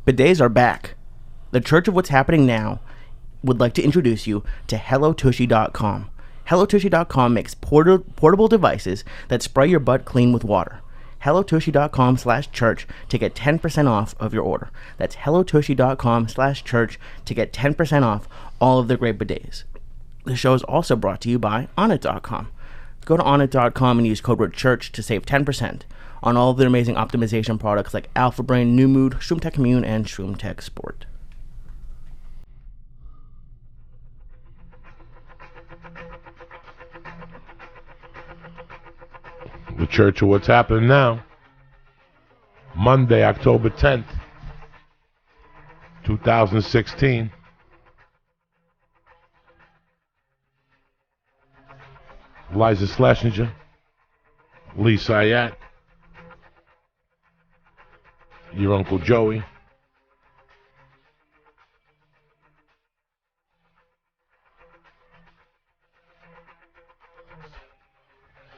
Bidets are back. The Church of What's Happening Now would like to introduce you to HelloTushy.com. HelloTushy.com makes portable devices that spray your butt clean with water. HelloTushy.com/church to get 10% off of your order. That's HelloTushy.com/church to get 10% off all of their great bidets. The show is also brought to you by Onnit.com. Go to Onnit.com and use code word CHURCH to save 10% on all of their amazing optimization products like Alpha Brain, New Mood, ShroomTech Immune, and ShroomTech Sport. The Church of What's Happening Now. Monday, October 10th, 2016. Iliza Shlesinger, Syatt, your Uncle Joey.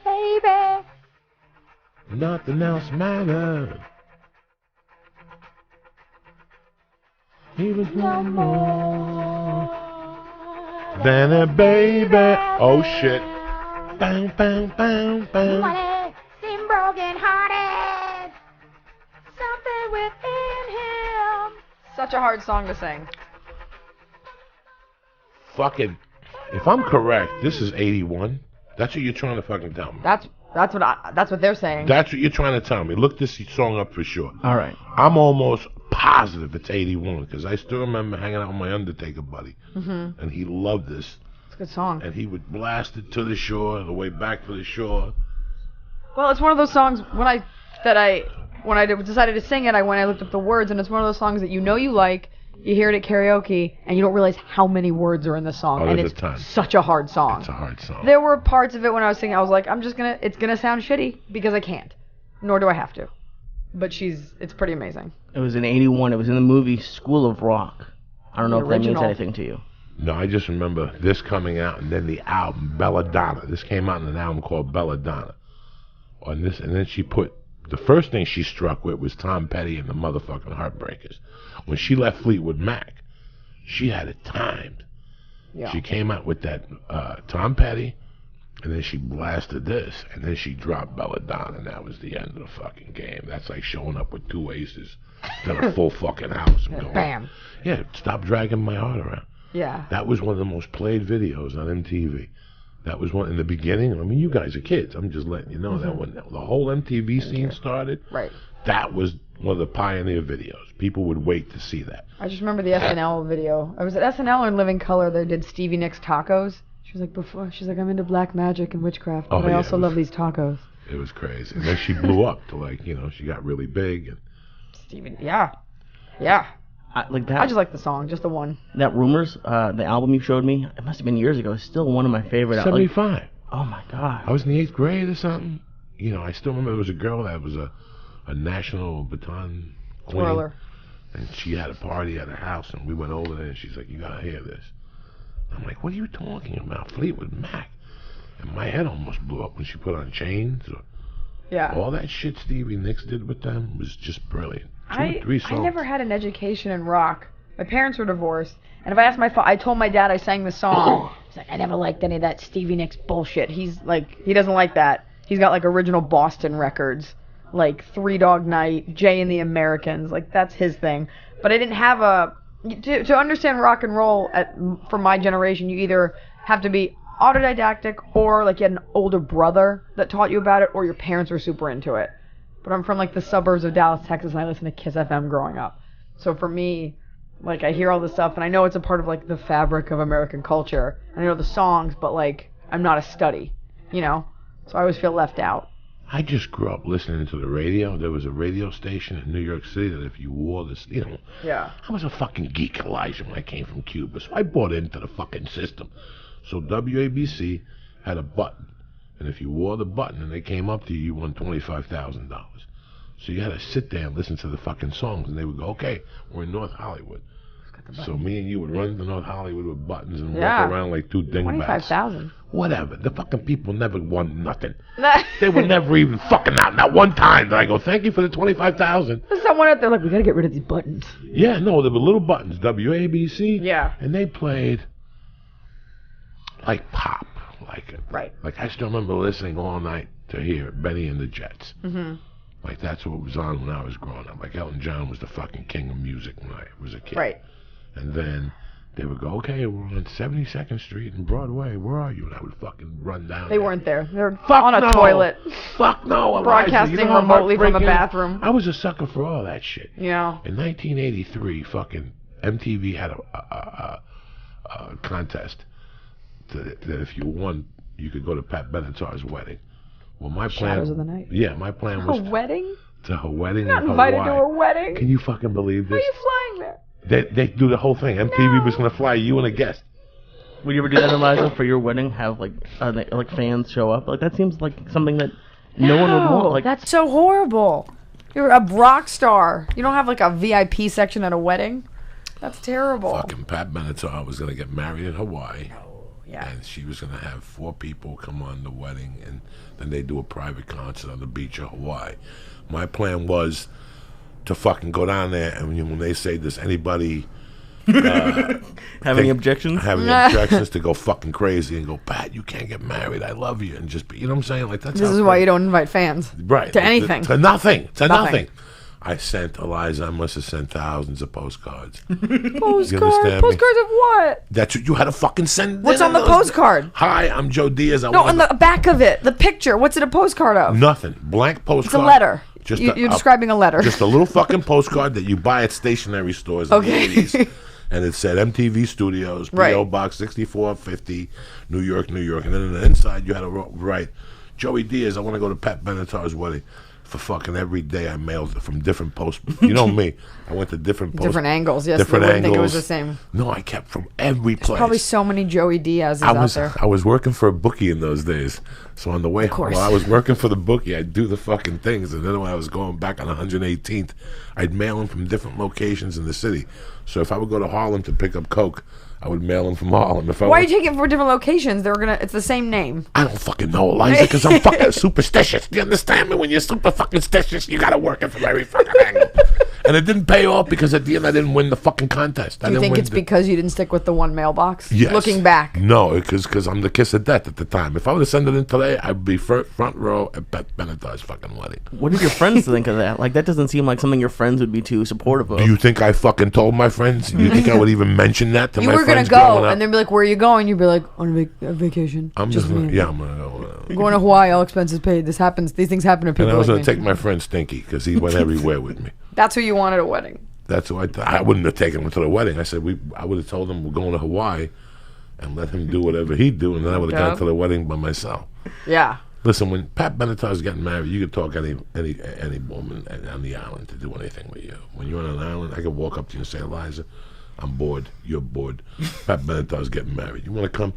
Baby, Nothing else matters. He was no more than a baby. Oh shit. Bang, bang, bang, bang. money seem broken hearted. Something within him. Such a hard song to sing. Fucking, if I'm correct, this is 81. That's what you're trying to fucking tell me. That's what they're saying. That's what you're trying to tell me. Look this song up for sure. All right. I'm almost positive it's 81 because I still remember hanging out with my Undertaker buddy, and he loved this. It's a good song. And he would blast it to the shore, the way back to the shore. Well, it's one of those songs when I decided to sing it, I looked up the words, and it's one of those songs that you know you like, you hear it at karaoke, and you don't realize how many words are in the song, and it's such a hard song. It's a hard song. There were parts of it when I was singing, I was like, it's gonna sound shitty because I can't, nor do I have to. But it's pretty amazing. It was in 81. It was in the movie School of Rock. I don't know if that means anything to you. No, I just remember this coming out, and then the album Belladonna. This came out in an album called Belladonna. On this, and then she put the first thing she struck with was Tom Petty and the motherfucking Heartbreakers. When she left Fleetwood Mac, she had it timed. Yeah. She came out with that Tom Petty, and then she blasted this, and then she dropped Belladonna, and that was the end of the fucking game. That's like showing up with 2 aces to a full fucking house and going, bam. Yeah, stop dragging my heart around. Yeah. That was one of the most played videos on MTV. That was one in the beginning. I mean, you guys are kids. I'm just letting you know that when the whole MTV scene started, Right. that was one of the pioneer videos. People would wait to see that. I just remember the SNL video. I was at SNL or in Living Color. They did Stevie Nicks tacos. She's like, I'm into black magic and witchcraft, but I also love these tacos. It was crazy. And then she blew up to she got really big. And Stevie, yeah. Like that. I just like the song, just the one. That Rumors, the album you showed me, it must have been years ago. It's still one of my favorite. 75. Oh my god. I was in the 8th grade or something. I still remember there was a girl that was a national baton queen. Twirler. And she had a party at her house, and we went over there, and she's like, you gotta hear this. I'm like, what are you talking about? Fleetwood Mac. And my head almost blew up when she put on Chains. Yeah. All that shit Stevie Nicks did with them was just brilliant. 2 or 3 songs. I never had an education in rock. My parents were divorced, and if I asked I told my dad I sang the song. He's like, I never liked any of that Stevie Nicks bullshit. He's like, he doesn't like that. He's got like original Boston records, like Three Dog Night, Jay and the Americans. Like that's his thing. But I didn't have to understand rock and roll for my generation. You either have to be autodidactic, or like you had an older brother that taught you about it, or your parents were super into it. But I'm from like the suburbs of Dallas, Texas, and I listened to Kiss FM growing up. So for me, like I hear all this stuff, and I know it's a part of like the fabric of American culture. I know the songs, but like I'm not a study, So I always feel left out. I just grew up listening to the radio. There was a radio station in New York City that if you wore this, Yeah. I was a fucking geek, Elijah, when I came from Cuba, so I bought into the fucking system. So WABC had a button, and if you wore the button and they came up to you, you won $25,000. So you had to sit there and listen to the fucking songs, and they would go, okay, we're in North Hollywood. So me and you would run to North Hollywood with buttons and Yeah. walk around like two dingbats. 25,000. Whatever. The fucking people never won nothing. They were never even fucking out. Not one time did I go, thank you for the 25,000. There's someone out there like, we gotta get rid of these buttons. Yeah, no, there were little buttons, WABC. Yeah. And they played like pop. Right. Like I still remember listening all night to hear Benny and the Jets. Mm-hmm. Like that's what was on when I was growing up. Like Elton John was the fucking king of music when I was a kid. Right. And then they would go, okay, we're on 72nd Street and Broadway. Where are you? And I would fucking run down. They weren't there. They were Fuck on a no. toilet. Fuck no. Eliza. Broadcasting You know how remotely from a heartbreaking- bathroom. I was a sucker for all that shit. Yeah. In 1983, fucking MTV had a contest that if you won, you could go to Pat Benatar's wedding. Well, my plan. Shadows of the Night. Yeah, my plan was A wedding? to her wedding You're not in invited Hawaii. to a wedding. Can you fucking believe How are this? you flying there? They do the whole thing. MTV was gonna fly you and a guest. Would you ever do that, Eliza, for your wedding? Have like fans show up? Like that seems like something that no one would want. Like that's so horrible. You're a rock star. You don't have like a VIP section at a wedding? That's terrible. Fucking Pat Benatar was gonna get married in Hawaii. Yeah. And she was going to have 4 people come on the wedding, and then they do a private concert on the beach of Hawaii. My plan was to fucking go down there, and when they say, does anybody have any objections? have any objections, to go fucking crazy and go, Pat, you can't get married. I love you. And just be, you know what I'm saying? Like that's This how is why you don't invite fans. Right. To anything. To nothing. To Nothing. nothing. I sent Eliza, I must have sent thousands of postcards. Postcards? understand me? Postcards of what? That's what you had to fucking send. What's on the postcard? Hi, I'm Joe Diaz. No, on the back of it. The picture. What's it a postcard of? Nothing. Blank postcard. It's a letter. Just You're describing a letter. Just a little fucking postcard that you buy at stationery stores in Okay. the 80s. And it said MTV Studios, P.O. Right. Box 6450, New York, New York. And then on the inside, you had to write, Joey Diaz, I want to go to Pat Benatar's wedding. For fucking every day, I mailed it from different posts. You know me. I went to different posts. Different angles. Yes, different they wouldn't think it angles. was the same. No, I kept from every place. Probably so many Joey Diaz's out there. I was working for a bookie in those days. So on the way course. while I was working for the bookie, I'd do the fucking things. And then when I was going back on 118th, I'd mail them from different locations in the city. So if I would go to Harlem to pick up Coke, I would mail them from Harlem. If I Why are you was, taking it for different locations? It's the same name. I don't fucking know, Eliza, because I'm fucking superstitious. You understand me? When you're super fucking stitious, you gotta work it from every fucking angle. And it didn't pay off because at the end I didn't win the fucking contest. Do you think it's because you didn't stick with the one mailbox? Yes. Looking back. No, because I'm the kiss of death at the time. If I would have sent it in today, I'd be front row at Pat Benatar's fucking wedding. What did your friends think of that? Like that doesn't seem like something your friends would be too supportive of. Do you think I fucking told my friends? Do you think I would even mention that to You my were friends? going to go, growing up? and they'd be like, where are you going? You'd be like, on a vacation. I'm just me. yeah, I'm gonna go. I'm going to Hawaii, all expenses paid. This happens. These things happen to people And I was like gonna me. take my friend Stinky because he went everywhere with me. That's who you wanted at a wedding. That's who I wouldn't have taken him to the wedding. I said I would have told him we're going to Hawaii, and let him do whatever he'd do, and then I would have Yeah. gone to the wedding by myself. Yeah. Listen, when Pat Benatar's getting married, you could talk any woman on the island to do anything with you. When you're on an island, I could walk up to you and say, Eliza, I'm bored. You're bored. Pat Benatar's getting married. You want to come?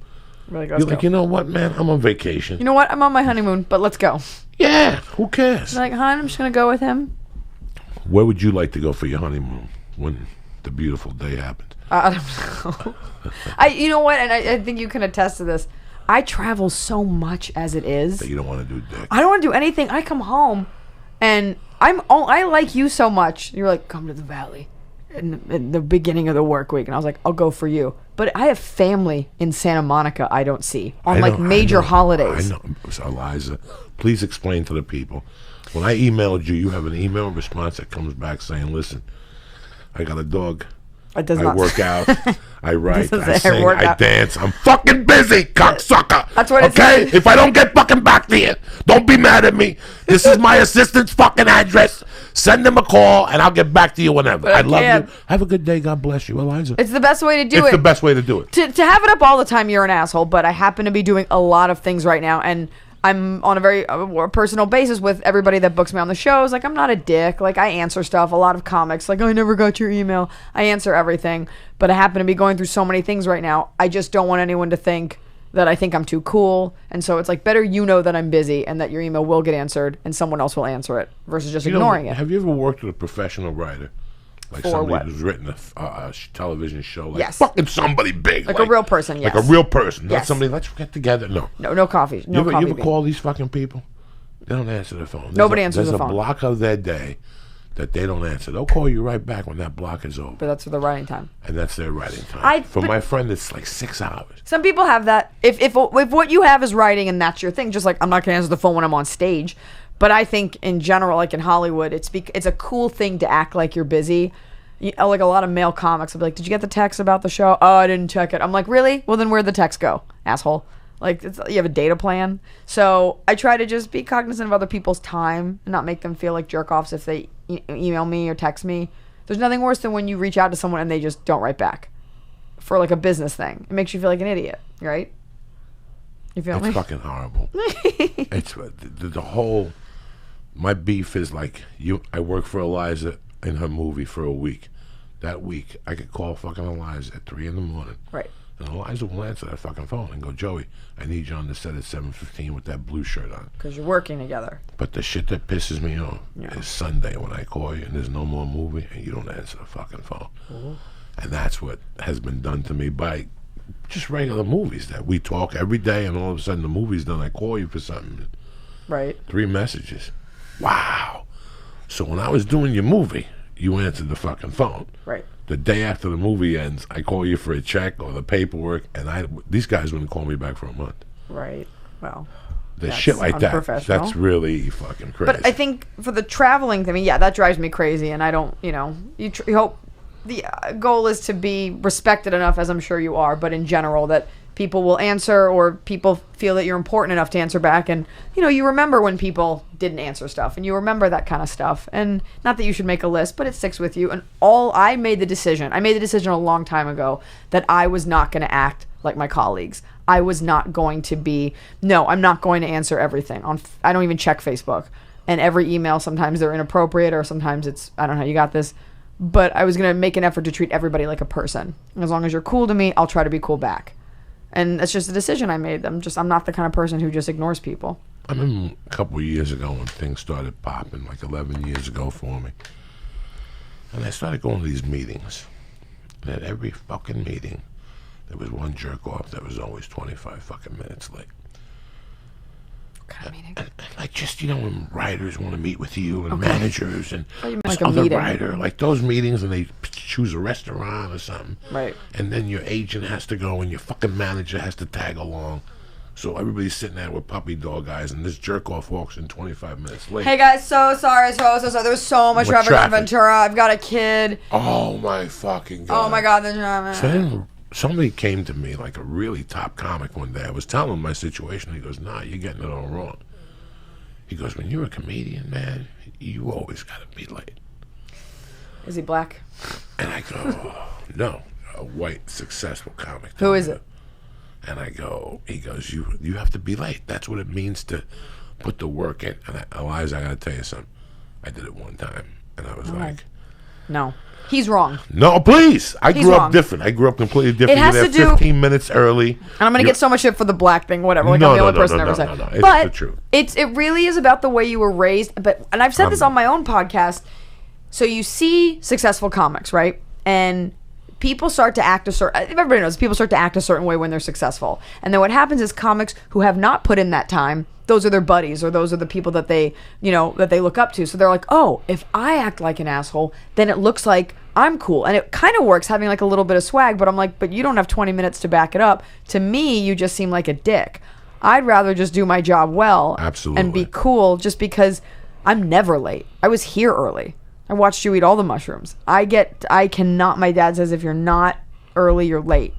Really, You're like, you know what, man? I'm on vacation. You know what? I'm on my honeymoon, but let's go. Yeah, who cares? Like, hon, I'm just going to go with him. Where would you like to go for your honeymoon when the beautiful day happens? I don't know. You know what? And I think you can attest to this. I travel so much as it is. That you don't want to do dick. I don't want to do anything. I come home, and I like you so much. You're like, come to the valley in the beginning of the work week, and I was like, I'll go for you. But I have family in Santa Monica I don't see on major holidays. I know. So, Eliza, please explain to the people. When I emailed you, you have an email response that comes back saying, listen, I got a dog. It does I not. work out. I write. Doesn't I say sing. work I out. dance. I'm fucking busy, cocksucker. That's what it okay? says. If I don't get fucking back to you, don't be mad at me. This is my assistant's fucking address. Send them a call, and I'll get back to you whenever. But I I love can't. you. Have a good day. God bless you, Eliza. It's the best way to do It's it. the best way to do it. To have it up all the time, you're an asshole. But I happen to be doing a lot of things right now, and I'm on a very personal basis with everybody that books me on the shows. Like, I'm not a dick. Like, I answer stuff. A lot of comics, like, I never got your email. I answer everything. But I happen to be going through so many things right now. I just don't want anyone to think that I think I'm too cool. And so it's like, better you know that I'm busy and that your email will get answered and someone else will answer it versus just ignoring it. Have you ever worked with a professional writer? Like For somebody what? who's written a television show, like Yes. fucking somebody big, Like a real person, like yes. a real person, not Yes. somebody. Let's get together. No, No coffee. you No ever, coffee you ever bean. call these fucking people? They don't answer the phone. Nobody answers the phone. There's a block of their day that they don't answer. They'll call you right back when that block is over, But that's for the writing time. and that's their writing time. For but- my friend, it's like 6 hours. Some people have that. If what you have is writing and that's your thing, just like I'm not gonna answer the phone when I'm on stage. But I think in general, like in Hollywood, it's a cool thing to act like you're busy. Like a lot of male comics will be like, "Did you get the text about the show?" "Oh, I didn't check it." I'm like, "Really? Well, then where'd the text go, asshole?" Like you have a data plan. So I try to just be cognizant of other people's time and not make them feel like jerk offs if they email me or text me. There's nothing worse than when you reach out to someone and they just don't write back for like a business thing. It makes you feel like an idiot, right? You feel me? It's fucking horrible. It's the whole. My beef is like I work for Iliza in her movie for a week. That week, I could call fucking Iliza at 3 a.m. Right. And Iliza will answer that fucking phone and go, "Joey, I need you on the set at 7:15 with that blue shirt on." Because you're working together. But the shit that pisses me off is Sunday when I call you and there's no more movie and you don't answer the fucking phone. And that's what has been done to me by just regular movies that we talk every day, and all of a sudden the movie's done. I call you for something. Right. 3 messages. Wow. So when I was doing your movie, you answered the fucking phone. Right. The day after the movie ends, I call you for a check or the paperwork, and these guys wouldn't call me back for a month. Right. Well. The That's shit like that. unprofessional. That's really fucking crazy. But I think for the traveling thing, yeah, that drives me crazy, and I don't, you hope the goal is to be respected enough, as I'm sure you are, but in general, that people will answer, or people feel that you're important enough to answer back, and, you remember when people didn't answer stuff, and you remember that kind of stuff, and not that you should make a list, but it sticks with you, and I made the decision a long time ago that I was not going to act like my colleagues. I was not going to I'm not going to answer everything. I don't even check Facebook. And every email, sometimes they're inappropriate, or sometimes it's, I don't know how you got this. But I was going to make an effort to treat everybody like a person. As long as you're cool to me, I'll try to be cool back. And that's just a decision I made. I'm not the kind of person who just ignores people. I remember a couple of years ago when things started popping, like 11 years ago for me. And I started going to these meetings. And at every fucking meeting, there was one jerk off that was always 25 fucking minutes late. What kind of meeting? And like, just, when writers want to meet with you and managers and you meant this like a other meeting. writer, like those meetings, and they choose a restaurant or something. Right. And then your agent has to go and your fucking manager has to tag along. So everybody's sitting there with puppy dog eyes, and this jerk off walks in 25 minutes late. Hey guys, so sorry. There was so much What traffic on traffic? Ventura. I've got a kid. Oh my fucking god. Oh my god, the drama. So then somebody came to me, like a really top comic one day. I was telling him my situation. He goes, "Nah, you're getting it all wrong." He goes, "When you're a comedian, man, you always gotta be late." Is he black? And I go, "No, a white, successful comic." Who is it? And I go, he goes, you have to be late. That's what it means to put the work in. And Iliza, I gotta tell you something. I did it one time, and I was like, No. He's wrong. "No, please." I He's grew wrong. up different. I grew up completely different. It has You're to there do- 15 minutes early. And I'm gonna get so much shit for the black thing, whatever. Like No, I'm the no, only no, person no, ever no, said. no, no. It's But the truth. it really is about the way you were raised. And I've said this on my own podcast. So you see successful comics, right? And people start to act everybody knows people start to act a certain way when they're successful. And then what happens is comics who have not put in that time, those are their buddies, or those are the people that they look up to. So they're like, "Oh, if I act like an asshole, then it looks like I'm cool." And it kind of works, having like a little bit of swag, but I'm like, "But you don't have 20 minutes to back it up. To me, you just seem like a dick. I'd rather just do my job well." Absolutely. And be cool, just because I'm never late. I was here early. I watched you eat all the mushrooms. My dad says if you're not early, you're late.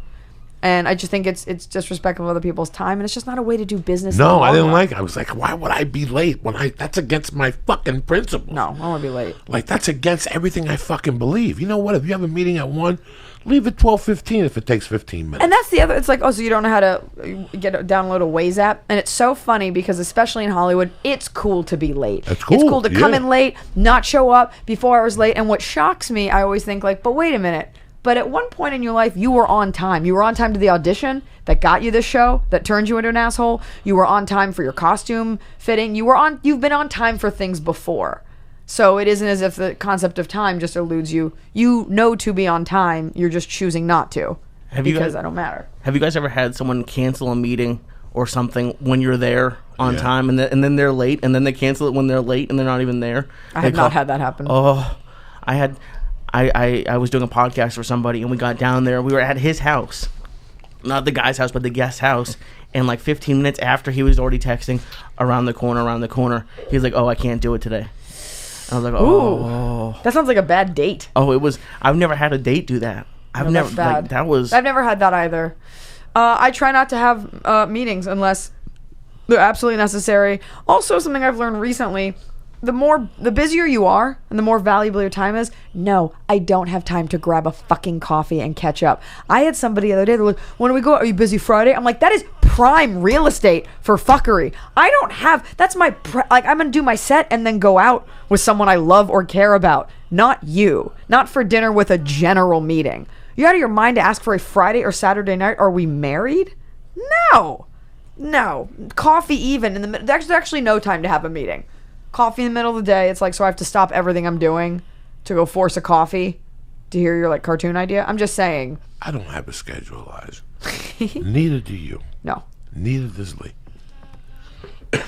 And I just think it's disrespectful of other people's time, and it's just not a way to do business. in the No, I long didn't run. like it. I was like, why would I be late that's against my fucking principles. No, I don't want to be late. Like, that's against everything I fucking believe. You know what? If you have a meeting at 1, leave at 12:15 if it takes 15 minutes. And that's the other. It's like, oh, so you don't know how to download a Waze app, and it's so funny because especially in Hollywood, it's cool to be late. That's cool, It's cool to come yeah. in late, not show up before hours late. And what shocks me, I always think like, but wait a minute. But at one point in your life, you were on time. You were on time to the audition that got you this show, that turned you into an asshole. You were on time for your costume fitting. You've been on time for things before. So it isn't as if the concept of time just eludes you. You know to be on time. You're just choosing not to. Because I don't matter. Have you guys ever had someone cancel a meeting or something when you're there on time, and then they're late, and then they cancel it when they're late, and they're not even there? I have not had that happen. Oh, I was doing a podcast for somebody, and we got down there. We were at his house, not the guy's house, but the guest's house. And like 15 minutes after, he was already texting around the corner. He's like, "Oh, I can't do it today." I was like, "Oh, that sounds like a bad date." Oh, it was. I've never had a date do that. I've never bad. I've never had that either. I try not to have meetings unless they're absolutely necessary. Also, something I've learned recently: the busier you are and the more valuable your time is. No, I don't have time to grab a fucking coffee and catch up. I had somebody the other day. They're like, "When do we go? Are you busy Friday?" I'm like, that is prime real estate for fuckery. I don't have. That's my I'm gonna do my set and then go out with someone I love or care about. Not you. Not for dinner with a general meeting. You out of your mind to ask for a Friday or Saturday night? Are we married? No. Coffee even in the middle. There's actually no time to have a meeting. Coffee in the middle of the day. It's like, so I have to stop everything I'm doing to go force a coffee to hear your like cartoon idea. I'm just saying. I don't have a schedule, Liza. Neither do you. No. Neither does Lee.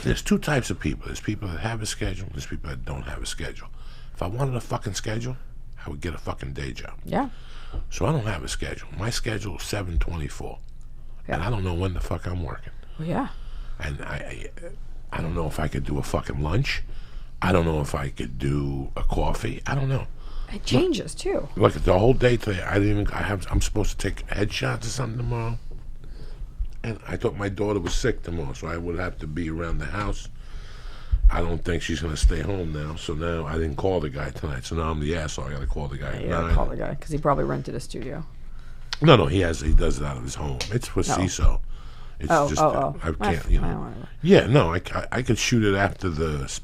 There's two types of people. There's people that have a schedule. There's people that don't have a schedule. If I wanted a fucking schedule, I would get a fucking day job. Yeah. So I don't have a schedule. My schedule is 7/24. Yeah. And I don't know when the fuck I'm working. Well, yeah. And I don't know if I could do a fucking lunch. I don't know if I could do a coffee. I don't know. It changes too. Look, the whole day today, I'm supposed to take headshots or something tomorrow. And I thought my daughter was sick tomorrow, so I would have to be around the house. I don't think she's going to stay home now, so now I didn't call the guy tonight. So now I'm the asshole. I got to call the guy. Yeah, call the guy because he probably rented a studio. No, he does it out of his home. It's for CISO. It's I can't, you know. Yeah, no, I could shoot it after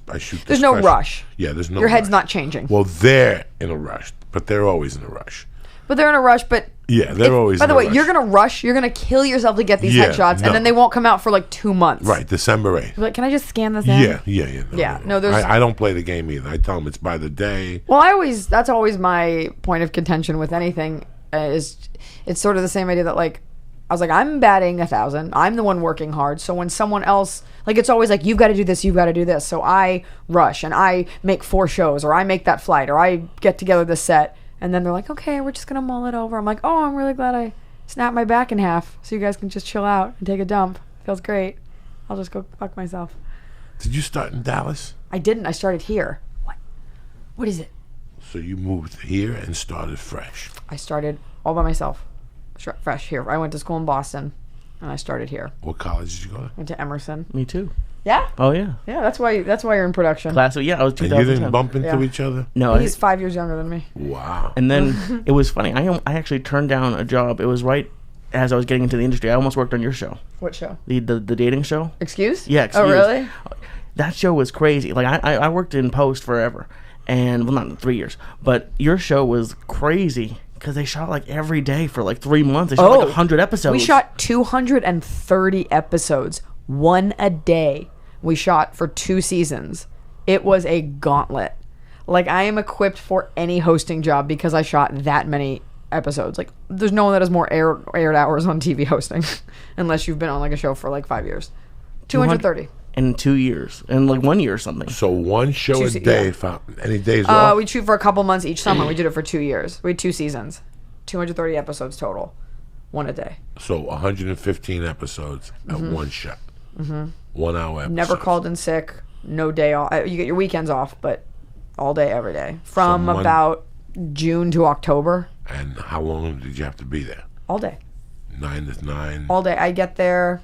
I shoot. There's no rush. Yeah, there's no. Your head's rush. Not changing. Well, they're in a rush, but they're always in a rush. But they're in a rush, but. Yeah, they're always. By the way, you're gonna rush. You're gonna kill yourself to get these headshots, and then they won't come out for like 2 months. Right, December 8th. Like, can I just scan this in? Yeah. No, there's. I don't play the game either. I tell them it's by the day. Well, that's always my point of contention with anything. It's sort of the same idea that like, I was like, I'm batting 1,000. I'm the one working hard. So when someone else, like, it's always like, you've got to do this, you've got to do this. So I rush and I make 4 shows, or I make that flight, or I get together the set. And then they're like, okay, we're just going to mull it over. I'm like, oh, I'm really glad I snapped my back in half so you guys can just chill out and take a dump. Feels great. I'll just go fuck myself. Did you start in Dallas? I didn't. I started here. What is it? So you moved here and started fresh. I started all by myself. Fresh here. I went to school in Boston, and I started here. What college did you go to? Went to Emerson. Me too. Yeah? Oh, yeah. Yeah, that's why you're in production. Class of, I was 2010. And you didn't bump into each other? No. He's 5 years younger than me. Wow. And then it was funny. I actually turned down a job. It was right as I was getting into the industry. I almost worked on your show. What show? The dating show. Excuse? Yeah, Excuse. Oh, really? That show was crazy. Like, I worked in post forever. And, well, not 3 years. But your show was crazy. Because they shot like every day for like 3 months. They shot like 100 episodes. We shot 230 episodes, one a day. We shot for 2 seasons. It was a gauntlet. Like, I am equipped for any hosting job because I shot that many episodes. Like, there's no one that has more aired hours on TV hosting unless you've been on like a show for like 5 years. 230. In 2 years. In like 1 year or something. So one show a day. Any days off? We'd shoot for a couple months each summer. We did it for 2 years. We had 2 seasons. 230 episodes total. One a day. So 115 episodes at one shot. 1 hour episodes. Never called in sick. No day off. You get your weekends off, but all day, every day. From about June to October. And how long did you have to be there? All day. 9 to 9? All day. I get there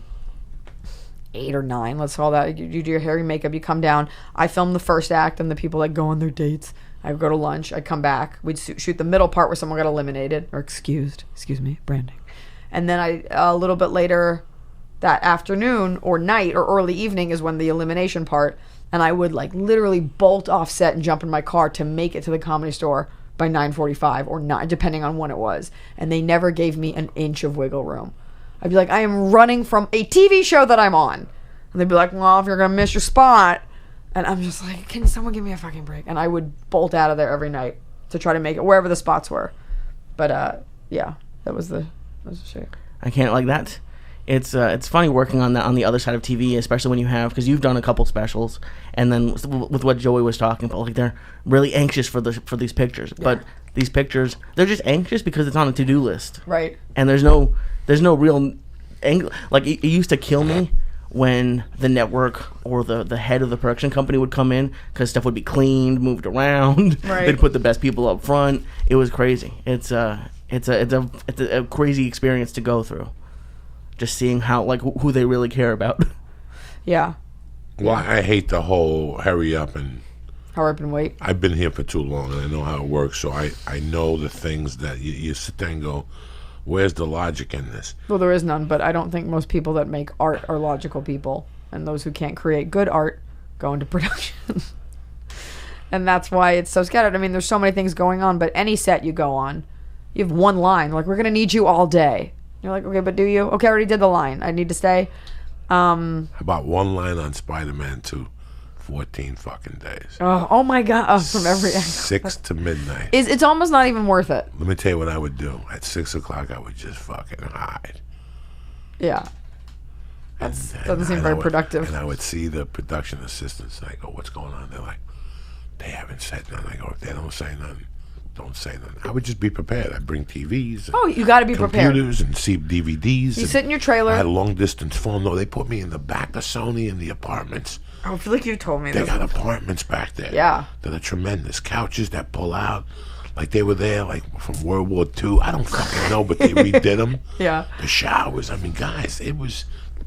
8 or 9. Let's call that. You do your hair, your makeup, you come down. I film the first act and the people like go on their dates. I go to lunch. I come back. We'd shoot the middle part where someone got eliminated or excused. Excuse me, branding. And then a little bit later that afternoon or night or early evening is when the elimination part. And I would like literally bolt off set and jump in my car to make it to the Comedy Store by 9:45 or 9, depending on when it was. And they never gave me an inch of wiggle room. I'd be like, I am running from a TV show that I'm on. And they'd be like, well, if you're going to miss your spot, And I'm just like, can someone give me a fucking break? And I would bolt out of there every night to try to make it wherever the spots were. But yeah, that was the shit. I can't like that. It's funny working on that on the other side of TV, especially when you have, because you've done a couple specials, and then with what Joey was talking about, like they're really anxious for these pictures, but these pictures, they're just anxious because it's on a to-do list, right? And there's no real like it used to kill me when the network or the head of the production company would come in because stuff would be cleaned, moved around. Right. They'd put the best people up front. It was crazy. It's a crazy experience to go through. Just seeing how who they really care about. Yeah. Well, I hate the whole hurry up and wait. I've been here for too long and I know how it works, so I know the things that you sit there and go, where's the logic in this? Well, there is none, but I don't think most people that make art are logical people, and those who can't create good art go into production. And that's why it's so scattered. I mean, there's so many things going on, but any set you go on, you have one line, like, we're going to need you all day. You're like, okay, but do you? Okay, I already did the line. I need to stay. How about one line on Spider-Man 2? 14 fucking days. Oh my God. From every angle. 6 to midnight. It's almost not even worth it. Let me tell you what I would do. At 6 o'clock, I would just fucking hide. Yeah. Doesn't seem very productive. And I would see the production assistants, and I go, what's going on? They're like, they haven't said nothing. I go, if they don't say nothing, don't say nothing. I would just be prepared. I'd bring TVs. And you got to be prepared. Computers and see DVDs. You sit in your trailer. I had a long distance phone. No, they put me in the back of Sony in the apartments. I feel like you told me They got apartments back there. Yeah. That are tremendous. Couches that pull out. Like they were there like from World War II. I don't fucking know, but they redid them. Yeah. The showers. I mean, guys, it was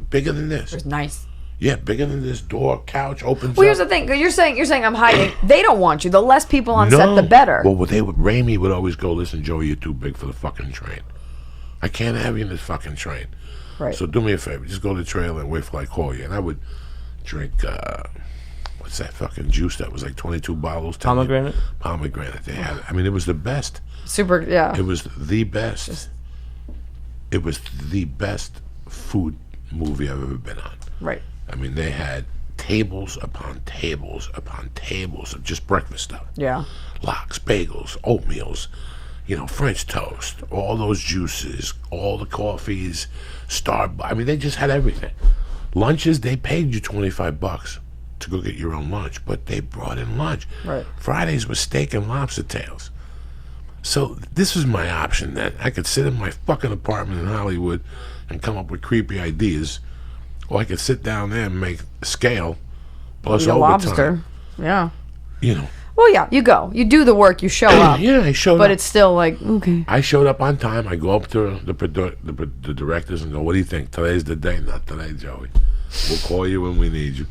bigger than this. It was nice. Yeah, bigger than this. Door, couch, opens Well, here's up. the thing. You're saying I'm hiding. They don't want you. The less people on set, the better. Well, Raimi would always go, listen, Joey, you're too big for the fucking train. I can't have you in this fucking train. Right. So do me a favor. Just go to the trailer and wait till I call you. And I would drink, what's that fucking juice that was like 22 bottles? Pomegranate? Pomegranate. They had it. I mean, it was the best. Super, yeah. It was the best. It was the best food movie I've ever been on. Right. I mean, they had tables upon tables upon tables of just breakfast stuff. Yeah. Lox, bagels, oatmeals, French toast, all those juices, all the coffees, Starbucks. I mean, they just had everything. Lunches, they paid you $25 to go get your own lunch, but they brought in lunch. Right. Fridays was steak and lobster tails. So this was my option then. I could sit in my fucking apartment in Hollywood and come up with creepy ideas, or I could sit down there and make scale plus overtime. Lobster. Yeah. You know. Well, yeah, you go. You do the work, you show up. Yeah, I showed up. But it's still like, okay. I showed up on time. I go up to the directors and go, what do you think? Today's the day. Not today, Joey. We'll call you when we need you.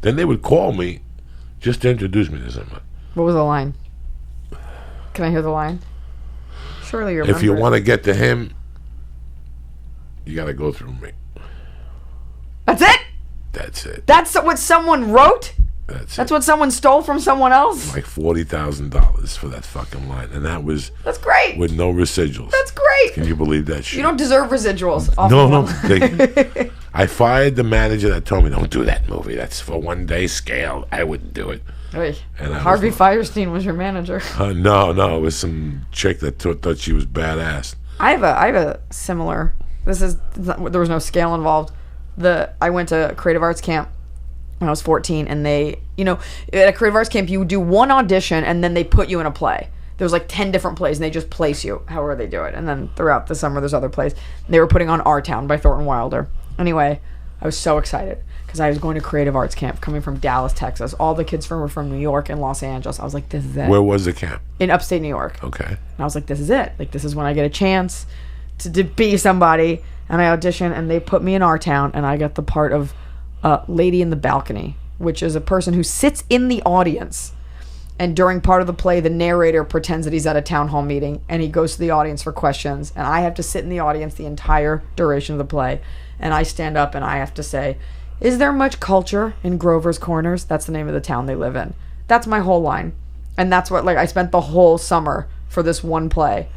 Then they would call me just to introduce me to someone. What was the line? Can I hear the line? Surely you remember If you it. want to get to him, you got to go through me. That's it? That's it. That's what someone wrote? That's what someone stole from someone else? Like $40,000 for that fucking line. And that was That's great. with no residuals. That's great. Can you believe that shit? You don't deserve residuals. No. I fired the manager that told me, don't do that movie. That's for one day scale. I wouldn't do it. Hey, And I Harvey was Firestein was your manager. No. It was some chick that thought she was badass. I have a similar. There was no scale involved. I went to creative arts camp when I was 14, and they, at a creative arts camp, you do one audition, and then they put you in a play. There's like 10 different plays, and they just place you however they do it. And then throughout the summer, there's other plays. They were putting on Our Town by Thornton Wilder. Anyway, I was so excited because I was going to creative arts camp coming from Dallas, Texas. All the kids were from New York and Los Angeles. I was like, this is it. Where was the camp? In upstate New York. Okay. And I was like, this is it. Like, this is when I get a chance to be somebody. And I auditioned, and they put me in Our Town, and I got the part of Lady in the Balcony, which is a person who sits in the audience. And during part of the play, the narrator pretends that he's at a town hall meeting, and he goes to the audience for questions. And I have to sit in the audience the entire duration of the play. And I stand up, and I have to say, is there much culture in Grover's Corners? That's the name of the town they live in. That's my whole line. And that's what, I spent the whole summer for this one play.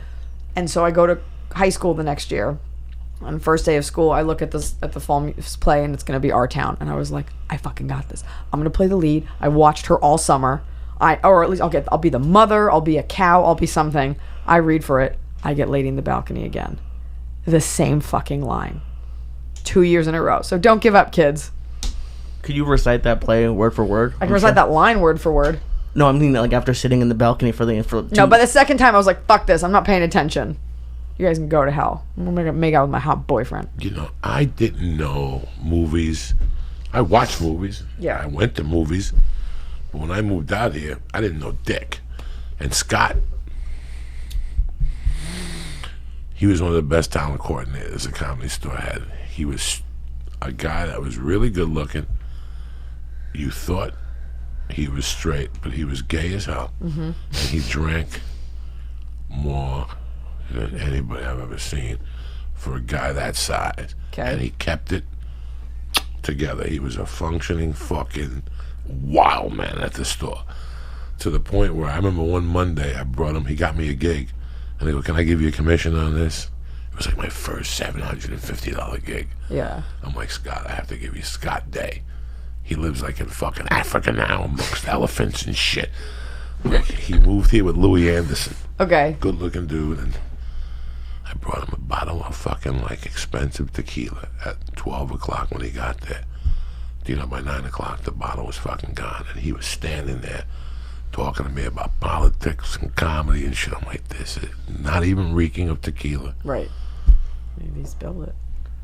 And so I go to high school the next year. On the first day of school, I look at the fall play, and it's going to be Our Town. And I was like, I fucking got this. I'm going to play the lead. I watched her all summer. Or at least I'll be the mother. I'll be a cow. I'll be something. I read for it. I get Lady in the Balcony again. The same fucking line. 2 years in a row. So don't give up, kids. Could you recite that play word for word? I can recite that line word for word. No, I mean like after sitting in the balcony for No, but the second time I was like, fuck this. I'm not paying attention. You guys can go to hell. I'm going to make out with my hot boyfriend. You know, I didn't know movies. I watched movies. Yeah. I went to movies. But when I moved out here, I didn't know dick. And Scott, he was one of the best talent coordinators the Comedy Store had. He was a guy that was really good looking. You thought he was straight, but he was gay as hell. And he drank more than anybody I've ever seen for a guy that size. Okay. And he kept it together. He was a functioning fucking wild man at the store. To the point where I remember one Monday I brought him, he got me a gig. And I go, can I give you a commission on this? It was like my first $750 gig. Yeah. I'm like, Scott, I have to give you Scott Day. He lives like in fucking Africa now amongst elephants and shit. Like, he moved here with Louis Anderson. Okay. Good looking dude. And I brought him a bottle of fucking like expensive tequila at 12 o'clock when he got there. You know, by 9 o'clock the bottle was fucking gone. And he was standing there talking to me about politics and comedy and shit. I'm like, this is not even reeking of tequila. Right. Maybe he spilled it.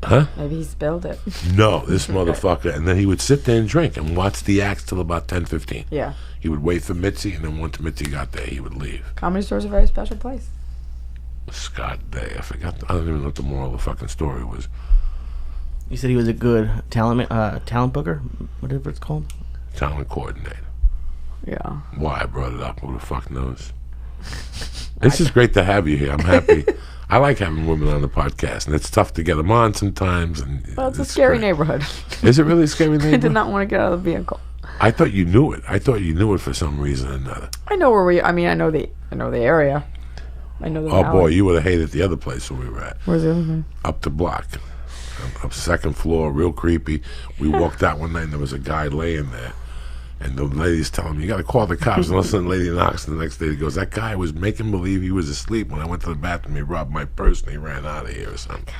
Huh? Maybe he spilled it. No, this motherfucker. And then he would sit there and drink and watch the acts till about 10:15. Yeah. He would wait for Mitzi, and then once Mitzi got there, he would leave. Comedy Store's a very special place. Scott Day. I forgot. I don't even know what the moral of the fucking story was. You said he was a good talent booker, whatever it's called. Talent coordinator. Yeah. Why I brought it up? Who the fuck knows? This is great to have you here. I'm happy. I like having women on the podcast, and it's tough to get them on sometimes. And Well, it's a scary great. neighborhood. Is it really a scary neighborhood? I did not want to get out of the vehicle. I thought you knew it. I thought you knew it for some reason or another. I know where we. I mean, I know the area. I know the. Oh valley. boy, you would have hated the other place where we were at. Where's the other thing? Up the block. Up second floor, real creepy. We walked out one night and there was a guy laying there. And the lady's telling me, you got to call the cops. And all of a sudden the lady knocks, and the next day he goes, that guy was making believe he was asleep. When I went to the bathroom, he robbed my purse and he ran out of here or something.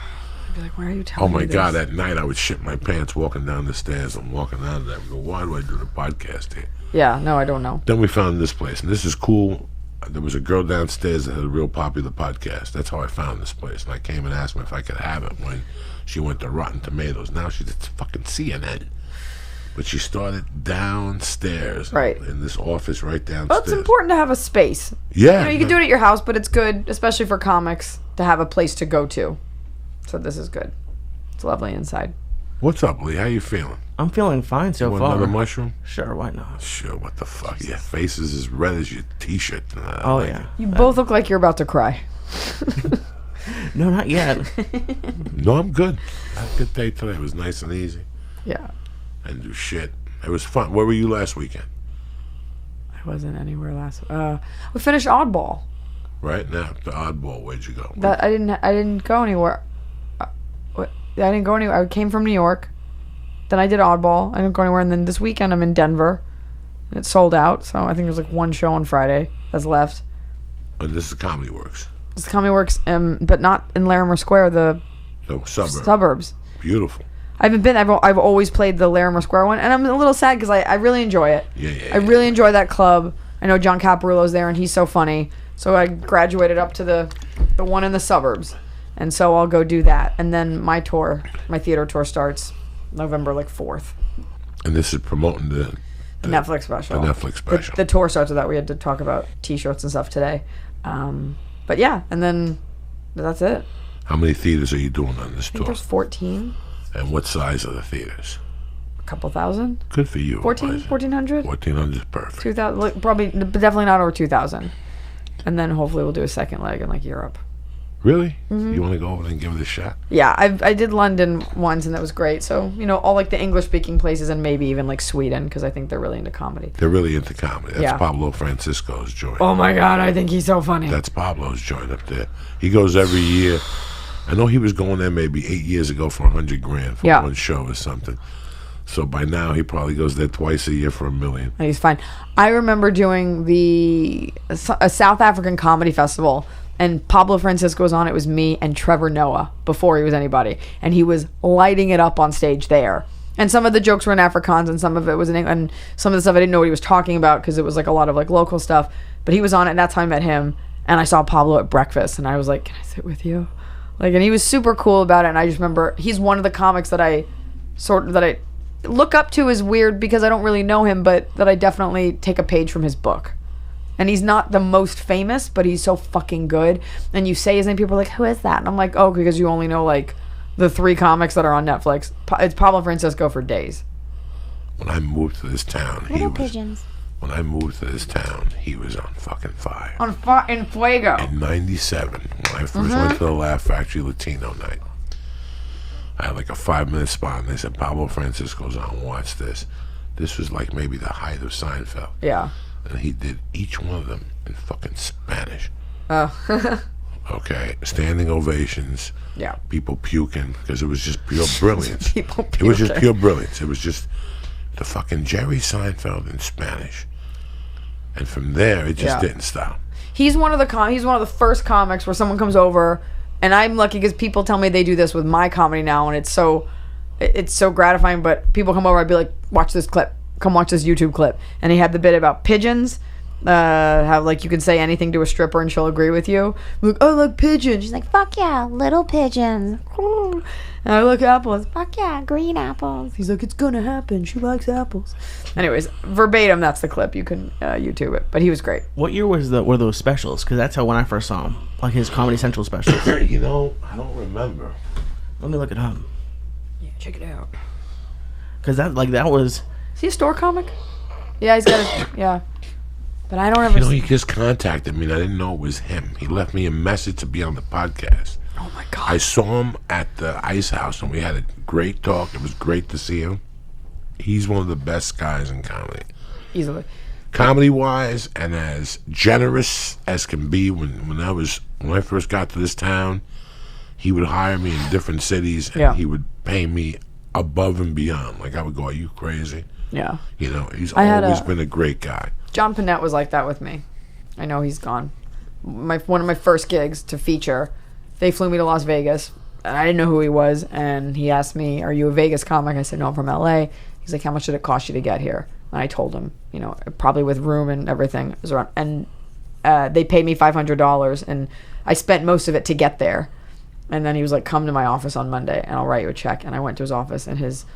I'd be like, why are you telling Oh me my this? God, at night I would shit my pants walking down the stairs. I'm walking out of there. I go, why do I do the podcast here? Yeah, no, I don't know. Then we found this place, and this is cool. There was a girl downstairs that had a real popular podcast. That's how I found this place. And I came and asked her if I could have it when she went to Rotten Tomatoes. Now she's at fucking CNN. But she started downstairs. Right. In this office right downstairs. Well, it's important to have a space. Yeah. You know, you can do it at your house, but it's good, especially for comics, to have a place to go to. So this is good. It's lovely inside. What's up, Lee? How you feeling? I'm feeling fine so Want far. another mushroom? Sure, why not? Sure, what the fuck? Your face is as red as your t-shirt. Oh, like yeah. You both look like you're about to cry. No, not yet. it. No, I'm good. I had a good day today. It was nice and easy. Yeah. I didn't do shit. It was fun. Where were you last weekend? I wasn't anywhere last. We finished Oddball. Right now, the Oddball. Where'd you go? That I didn't go anywhere. I didn't go anywhere. I came from New York. Then I did Oddball. I didn't go anywhere. And then this weekend I'm in Denver. And it sold out. So I think there's like one show on Friday that's left. And this is Comedy Works. It's Comedy Works, but not in Larimer Square, the The suburb. suburbs. Beautiful. I haven't been. I've always played the Larimer Square one, and I'm a little sad because I really enjoy it. Yeah. I really enjoy that club. I know John Caparulo's there, and he's so funny. So I graduated up to the one in the suburbs, and so I'll go do that. And then my theater tour starts November 4th. And this is promoting the Netflix special. The Netflix special. The tour starts with that. We had to talk about T-shirts and stuff today. But yeah, and then that's it. How many theaters are you doing on this I think tour? there's 14. And what size are the theaters? A couple thousand. Good for you. 1,400. 1,400 is perfect. 2,000, probably, definitely not over 2,000. And then hopefully we'll do a second leg in Europe. Really? You want to go over there and give it a shot? Yeah, I did London once and that was great. So, all the English speaking places and maybe even Sweden because I think they're really into comedy. They're really into comedy. That's Yeah. Pablo Francisco's joint. Oh my God, I think he's so funny. That's Pablo's joint up there. He goes every year. I know he was going there maybe 8 years ago for $100,000 for one show or something. So by now he probably goes there twice a year for $1 million. And he's fine. I remember doing a South African comedy festival, and Pablo Francisco was on. It was me and Trevor Noah before he was anybody, and he was lighting it up on stage there. And some of the jokes were in Afrikaans, and some of it was in English, and some of the stuff I didn't know what he was talking about because it was like a lot of like local stuff. But he was on it, and that's how I met him. And I saw Pablo at breakfast, and I was like, "Can I sit with you?" Like, and he was super cool about it. And I just remember he's one of the comics that I look up to is weird because I don't really know him, but that I definitely take a page from his book. And he's not the most famous, but he's so fucking good. And you say his name, people are like, "Who is that?" And I'm like, "Oh, because you only know like the 3 comics that are on Netflix." It's Pablo Francisco for days. When I moved to this town, pigeons. When I moved to this town, he was on fucking fire. In Fuego. In 97, when I first went to the Laugh Factory Latino night, I had like a 5-minute spot, and they said, "Pablo Francisco's on, watch this." This was like maybe the height of Seinfeld. Yeah. And he did each one of them in fucking Spanish. Oh. Okay, standing ovations. Yeah. People puking, because it was just pure brilliance. People It was just puking. pure brilliance. It was just the fucking Jerry Seinfeld in Spanish. And from there, it just didn't stop. He's one of the first comics where someone comes over, and I'm lucky because people tell me they do this with my comedy now, and it's so gratifying. But people come over, I'd be like, "Watch this clip. Come watch this YouTube clip." And he had the bit about pigeons. How like you can say anything to a stripper and she'll agree with you. I'm like, "I like pigeons." She's like, Fuck yeah, little pigeons. and I like apples. Fuck yeah, green apples. He's like, "It's gonna happen. She likes apples." Anyways, verbatim, that's the clip. You can YouTube it. But he was great. What year were those specials? Because that's how when I first saw him, like his Comedy Central specials. You know, I don't remember. Let me look it up. Yeah, check it out. Because that was. Is he a store comic? Yeah, he's got a yeah. But I don't ever. You know, he just contacted me, and I didn't know it was him. He left me a message to be on the podcast. Oh my god! I saw him at the Ice House, and we had a great talk. It was great to see him. He's one of the best guys in comedy. Easily. Comedy-wise, and as generous as can be. When I first got to this town, he would hire me in different cities, and he would pay me above and beyond. Like I would go, "Are you crazy?" Yeah. You know, he's always been a great guy. John Panette was like that with me. I know he's gone. One of my first gigs to feature, they flew me to Las Vegas, and I didn't know who he was, and he asked me, "Are you a Vegas comic?" I said, "No, I'm from LA." He's like, "How much did it cost you to get here?" And I told him, you know, probably with room and everything, it was around, and they paid me $500, and I spent most of it to get there. And then he was like, "Come to my office on Monday, and I'll write you a check." And I went to his office, and his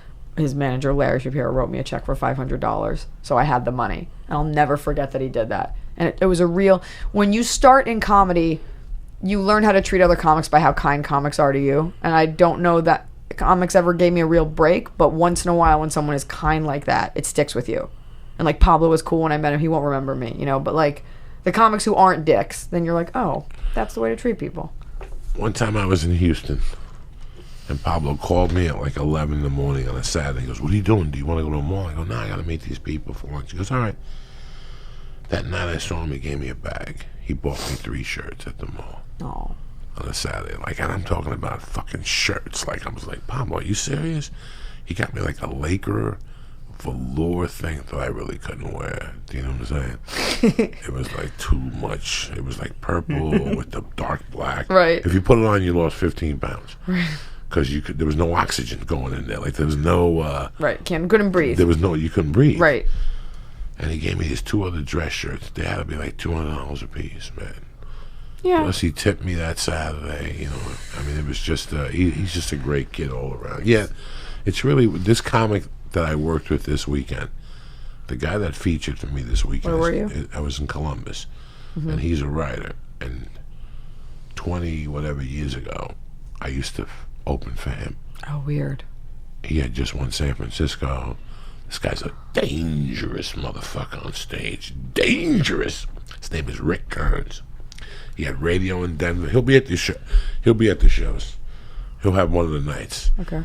manager, Larry Shapiro, wrote me a check for $500. So I had the money. And I'll never forget that he did that. And it was a real... When you start in comedy, you learn how to treat other comics by how kind comics are to you. And I don't know that comics ever gave me a real break, but once in a while when someone is kind like that, it sticks with you. And like Pablo was cool when I met him. He won't remember me, you know. But like the comics who aren't dicks, then you're like, oh, that's the way to treat people. One time I was in Houston, and Pablo called me at like 11 in the morning on a Saturday. He goes, "What are you doing? Do you want to go to the mall?" I go, "No, I got to meet these people for lunch." He goes, "All right." That night I saw him, he gave me a bag. He bought me 3 shirts at the mall. Oh. On a Saturday. Like, and I'm talking about fucking shirts. Like, I was like, "Pablo, are you serious?" He got me like a Laker velour thing that I really couldn't wear. Do you know what I'm saying? It was like too much. It was like purple with the dark black. Right. If you put it on, you lost 15 pounds. Because there was no oxygen going in there. Like there was no. Right. Couldn't breathe. You couldn't breathe. Right. And he gave me these 2 other dress shirts. They had to be like $200 a piece, man. Yeah. Plus he tipped me that Saturday. You know, I mean, it was just he's just a great kid all around. Yeah, it's really this comic that I worked with this weekend. The guy that featured for me this weekend. Where were you? I was in Columbus, and he's a writer. And 20 whatever years ago, I used to open for him. Oh, weird. He had just won San Francisco. This guy's a dangerous motherfucker on stage. Dangerous. His name is Rick Kearns. He had radio in Denver. He'll be at the show. He'll be at the shows. He'll have one of the nights. Okay.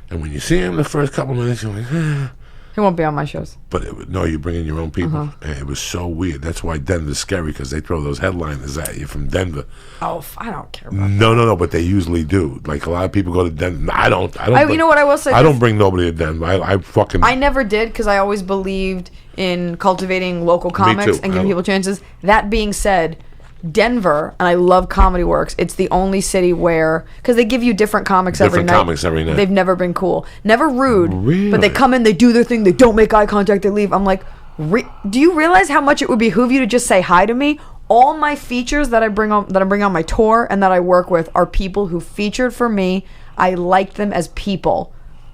And when you see him the first couple minutes, you're like, He won't be on my shows. But no, you bring in your own people. And it was so weird. That's why Denver's scary, because they throw those headliners at you from Denver. Oh, I don't care about No, but they usually do. Like, a lot of people go to Denver. I don't. you know what I will say? I don't bring nobody to Denver. I never did, because I always believed in cultivating local comics too. and giving people chances. That being said, Denver, and I love Comedy Works, it's the only city where, because they give you different comics every night. They've never been cool. Never rude. Really? But they come in, they do their thing, they don't make eye contact, they leave. I'm like, do you realize how much it would behoove you to just say hi to me? All my features that I bring on my tour and that I work with are people who featured for me. I liked them as people.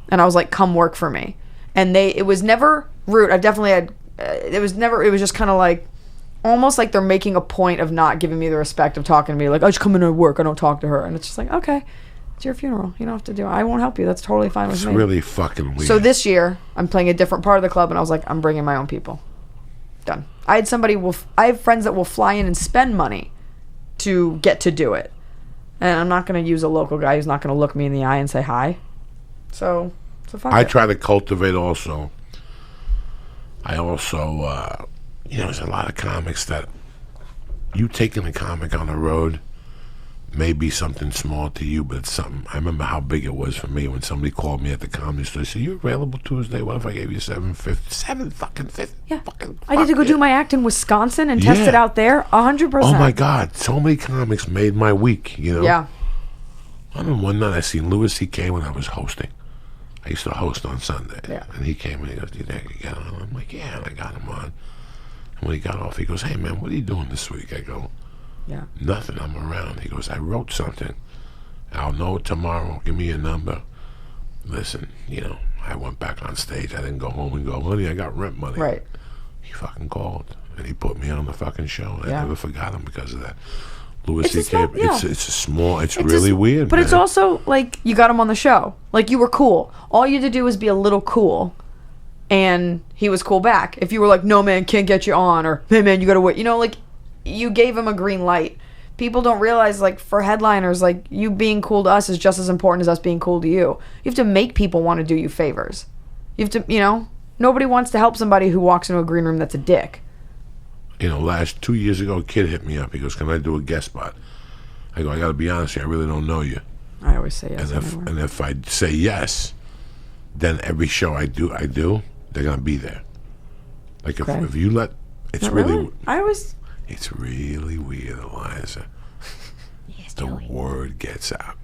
And I was like, come work for me. And it was never rude. I definitely had, it was just kind of like, almost like they're making a point of not giving me the respect of talking to me. Like, I just come in and work, I don't talk to her. And it's just like, okay, it's your funeral. You don't have to do it. I won't help you. That's totally fine with me. It's really fucking weird. So this year, I'm playing a different part of the club, and I was like, I'm bringing my own people. Done. I have friends that will fly in and spend money to get to do it. And I'm not going to use a local guy who's not going to look me in the eye and say hi. So fuck it. I try to cultivate also. There's a lot of comics that you taking a comic on the road may be something small to you, but it's something. I remember how big it was for me when somebody called me at the Comedy Store. Said, "You available Tuesday? What if I gave you $750? Yeah, I get to go do my act in Wisconsin and test it out there. 100%. Oh my God, so many comics made my week. Yeah. I remember one night I seen Louis C.K. when I was hosting. I used to host on Sunday, and he came and he goes, "Do you think I can get on?" I'm like, "Yeah," and I got him on. And when he got off, he goes, "Hey man, what are you doing this week?" I go, "Yeah, nothing. I'm around." He goes, "I wrote something. I'll know it tomorrow. Give me your number." Listen, I went back on stage. I didn't go home and go, "Honey, I got rent money." Right. He fucking called and he put me on the fucking show. I never forgot him because of that. Louis C.K. It's really weird, but man. It's also like you got him on the show. Like, you were cool. All you had to do was be a little cool, and he was cool back. If you were like, "No man, can't get you on," or "Hey man, you gotta wait," like you gave him a green light. People don't realize, like, for headliners, like, you being cool to us is just as important as us being cool to you. You have to make people want to do you favors. You have to, nobody wants to help somebody who walks into a green room that's a dick. Last 2 years ago, a kid hit me up. He goes, "Can I do a guest spot?" I go, "I got to be honest with you, I really don't know you." I always say yes. And if I say yes, then every show I do, they're going to be there. Like, if you let, it's really. It's really weird, Eliza. The word gets out.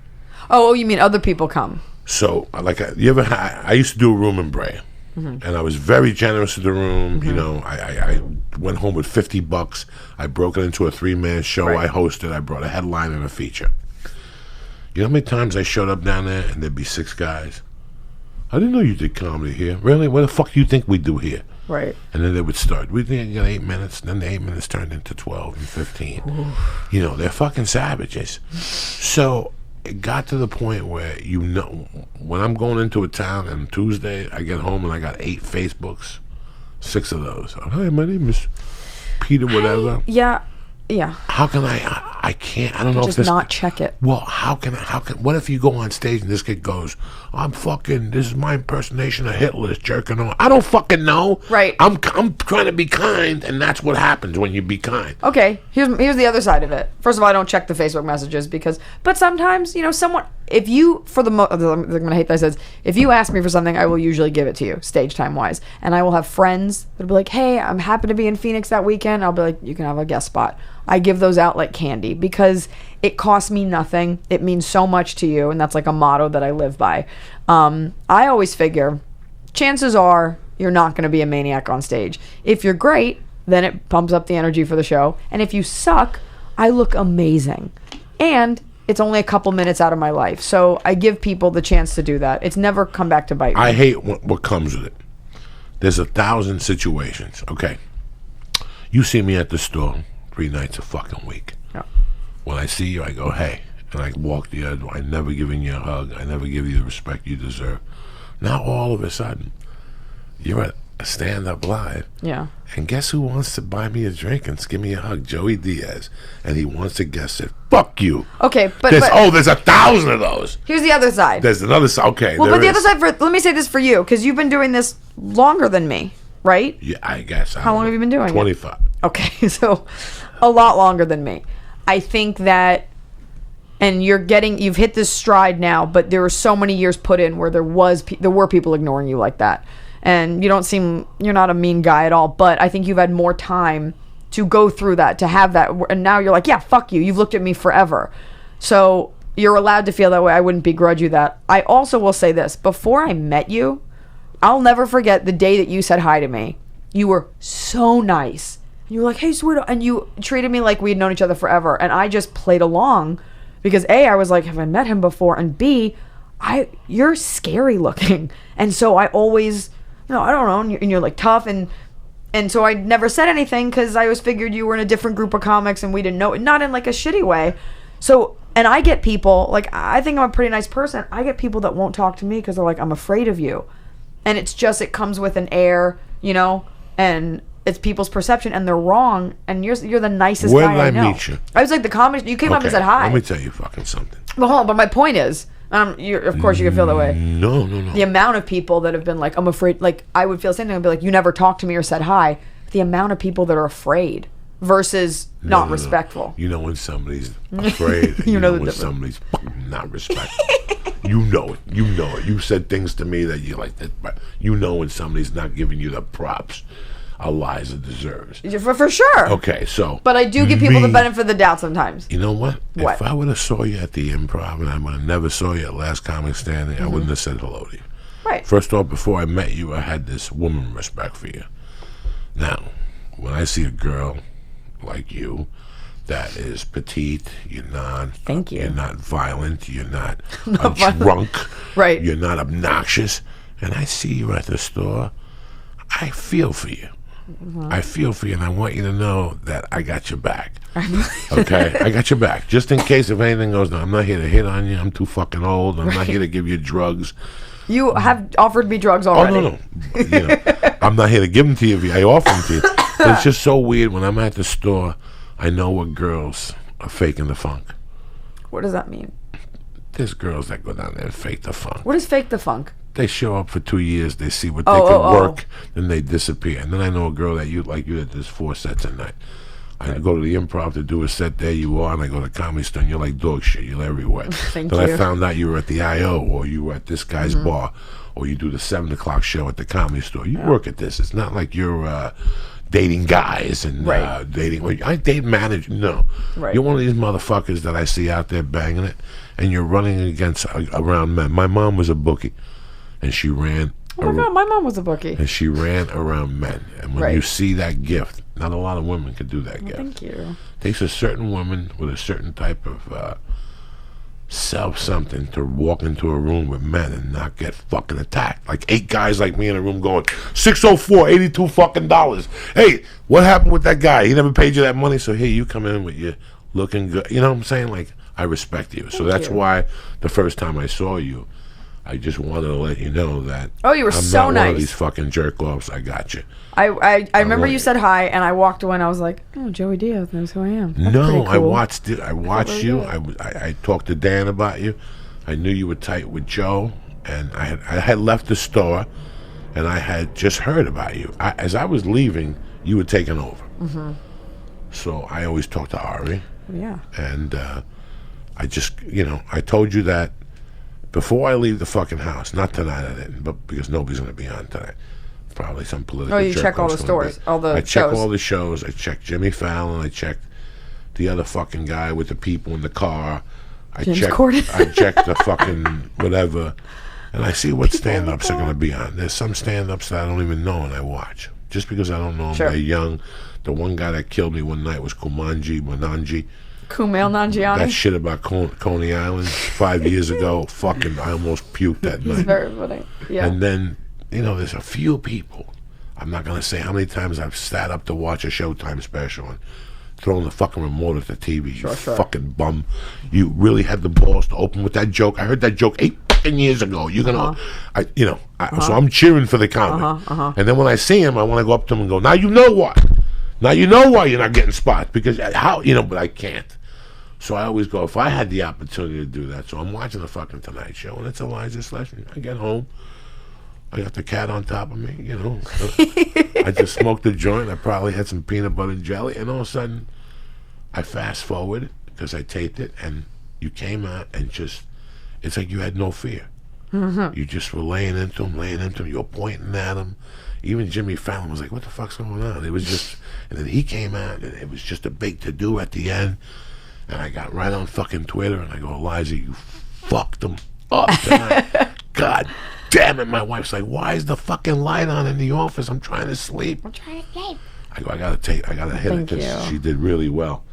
Oh, you mean other people come? So, I used to do a room in Brea. And I was very generous with the room. I went home with $50. I broke it into a 3-man show. Right. I hosted. I brought a headline and a feature. You know how many times I showed up down there and there'd be 6 guys? "I didn't know you did comedy here." "Really? What the fuck do you think we do here?" Right. And then they would start. "We think I got 8 minutes." And then the 8 minutes turned into 12 and 15. Oof. They're fucking savages. So it got to the point where, when I'm going into a town and Tuesday, I get home and I got 8 Facebooks, 6 of those. "Hi, my name is Peter whatever." Yeah. How can I can't, I don't know if this. Just not check it. Well, how can, what if you go on stage and this kid goes, this is my impersonation of Hitler, jerking on. I don't fucking know. Right. I'm trying to be kind, and that's what happens when you be kind. Okay, here's the other side of it. First of all, I don't check the Facebook messages but sometimes, someone, if you, they're going to hate that I said, if you ask me for something, I will usually give it to you, stage time wise. And I will have friends that'll be like, "Hey, I'm happy to be in Phoenix that weekend." I'll be like, "You can have a guest spot." I give those out like candy because it costs me nothing. It means so much to you, and that's like a motto that I live by. I always figure, chances are you're not going to be a maniac on stage. If you're great, then it pumps up the energy for the show. And if you suck, I look amazing. And it's only a couple minutes out of my life. So I give people the chance to do that. It's never come back to bite me. I hate what comes with it. There's 1,000 situations. Okay. You see me at the store 3 nights a fucking week. Yeah. When I see you, I go, "Hey," and I walk the other way. I never giving you a hug. I never give you the respect you deserve. Now all of a sudden, you're at a stand-up live. Yeah. And guess who wants to buy me a drink and give me a hug? Joey Diaz. And he wants to guess it. Fuck you. Okay, but there's 1,000 of those. here's the other side. There's another side. Okay. Well, but the other side, let me say this for you, because you've been doing this longer than me, right? Yeah, I guess. How long have you been doing it? 25. Okay, so a lot longer than me. I think that, and you've hit this stride now, but there were so many years put in where there were people ignoring you like that. And you're not a mean guy at all, but I think you've had more time to go through that, to have that, and now you're like, yeah, fuck you. You've looked at me forever. So you're allowed to feel that way. I wouldn't begrudge you that. I also will say this. Before I met you, I'll never forget the day that you said hi to me. You were so nice. You were like, hey, sweetheart. And you treated me like we'd known each other forever. And I just played along because A, I was like, have I met him before? And B, you're scary looking. And so I always... No, I don't know. And you're like tough, and so I never said anything because I always figured you were in a different group of comics and we didn't know it, not in like a shitty way. So, and I get people like, I think I'm a pretty nice person. I get people that won't talk to me because they're like, I'm afraid of you, and it's just, it comes with an air, and it's people's perception, and they're wrong. And you're the nicest Where guy I know. did I meet you? I was like the comics. You came up and said hi. Let me tell you fucking something. But hold on. But my point is. Of course you can feel that way. No. The amount of people that have been like, I'm afraid, like I would feel the same thing. I'd be like, you never talked to me or said hi. The amount of people that are afraid versus not respectful. You know when somebody's afraid. And you know when somebody's fucking not respectful. You know it. You said things to me that you like that, but you know when somebody's not giving you the props Iliza deserves. For sure. Okay, so. But I do give people the benefit of the doubt sometimes. You know what? What? If I would have saw you at the Improv and I would have never saw you at Last Comic Standing, I wouldn't have said hello to you. Right. First off, before I met you, I had this woman respect for you. Now, when I see a girl like you that is petite, you're not. Thank you. You're not violent. You're not, Not violent. drunk. Right. You're not obnoxious. And I see you at the store, I feel for you. I feel for you, and I want you to know that I got your back. Okay? I got your back. Just in case if anything goes down. I'm not here to hit on you. I'm too fucking old. I'm not here to give you drugs. You have offered me drugs already. Oh, no. I'm not here to give them to you. I offer them to you. But it's just so weird. When I'm at the store, I know what girls are faking the funk. What does that mean? There's girls that go down there and fake the funk. What is fake the funk? They show up for 2 years. They see what they can work, then they disappear. And then I know a girl that you that does 4 sets a night. I go to the Improv to do a set. There you are, and I go to Comedy Store, and you're like dog shit. You're everywhere. Thank then you. I found out you were at the I.O., or you were at this guy's bar, or you do the 7 o'clock show at the Comedy Store. You work at this. It's not like you're dating guys and dating. I date manage. No. Right. You're one of these motherfuckers that I see out there banging it, and you're running against around men. My mom was a bookie. And she ran. Oh my God, my mom was a bookie. And she ran around men. And when you see that gift, not a lot of women can do that gift. Thank you. It takes a certain woman with a certain type of self-something to walk into a room with men and not get fucking attacked. Like 8 guys like me in a room going, 604, $82 fucking dollars. Hey, what happened with that guy? He never paid you that money, so here you come in with you looking good. You know what I'm saying? Like, I respect you. So that's why the first time I saw you, I just wanted to let you know that. Oh, you were I'm so not nice. One of these fucking jerk offs. I got you. I remember you said hi, and I walked away, and I was like, oh, Joey Diaz knows who I am. That's No, pretty cool. I watched you. I talked to Dan about you. I knew you were tight with Joe, and I had left the store, and I had just heard about you. As I was leaving, you were taking over. Mm-hmm. So I always talk to Ari. Yeah. And I just, I told you that before I leave the fucking house. Not tonight, I didn't, but because nobody's going to be on tonight. Probably some political. Oh, you jerk check all the off's stores, all the I check shows. all the shows. I checked Jimmy Fallon. I checked the other fucking guy with the people in the car. James Corden. I checked the fucking whatever, and I see what stand-ups are going to be on. There's some stand-ups that I don't even know, and I watch just because I don't know them. Sure. They're young. The one guy that killed me one night was Kumail Nanjiani. Kumail Nanjiani. That shit about Coney Island 5 years ago, fucking, I almost puked that night. It's very funny. Yeah. And then, there's a few people. I'm not going to say how many times I've sat up to watch a Showtime special and thrown the fucking remote at the TV. Sure. Fucking bum. You really had the balls to open with that joke. I heard that joke 8 fucking years ago. You're gonna, so I'm cheering for the comic. And then when I see him, I want to go up to him and go, now you know what? Now you know why you're not getting spots, because how, but I can't. So I always go, if I had the opportunity to do that. So I'm watching the fucking Tonight Show, and it's Iliza Shlesinger. I get home, I got the cat on top of me, I just smoked a joint. I probably had some peanut butter and jelly, and all of a sudden, I fast forward because I taped it, and you came out and just, it's like you had no fear. You just were laying into him, you were pointing at him. Even Jimmy Fallon was like, what the fuck's going on? It was just, and then he came out, and it was just a big to-do at the end. And I got right on fucking Twitter, and I go, Iliza, you fucked them up tonight. God damn it. My wife's like, why is the fucking light on in the office? I'm trying to sleep. I'm trying to sleep. I go, I gotta hit it, because she did really well.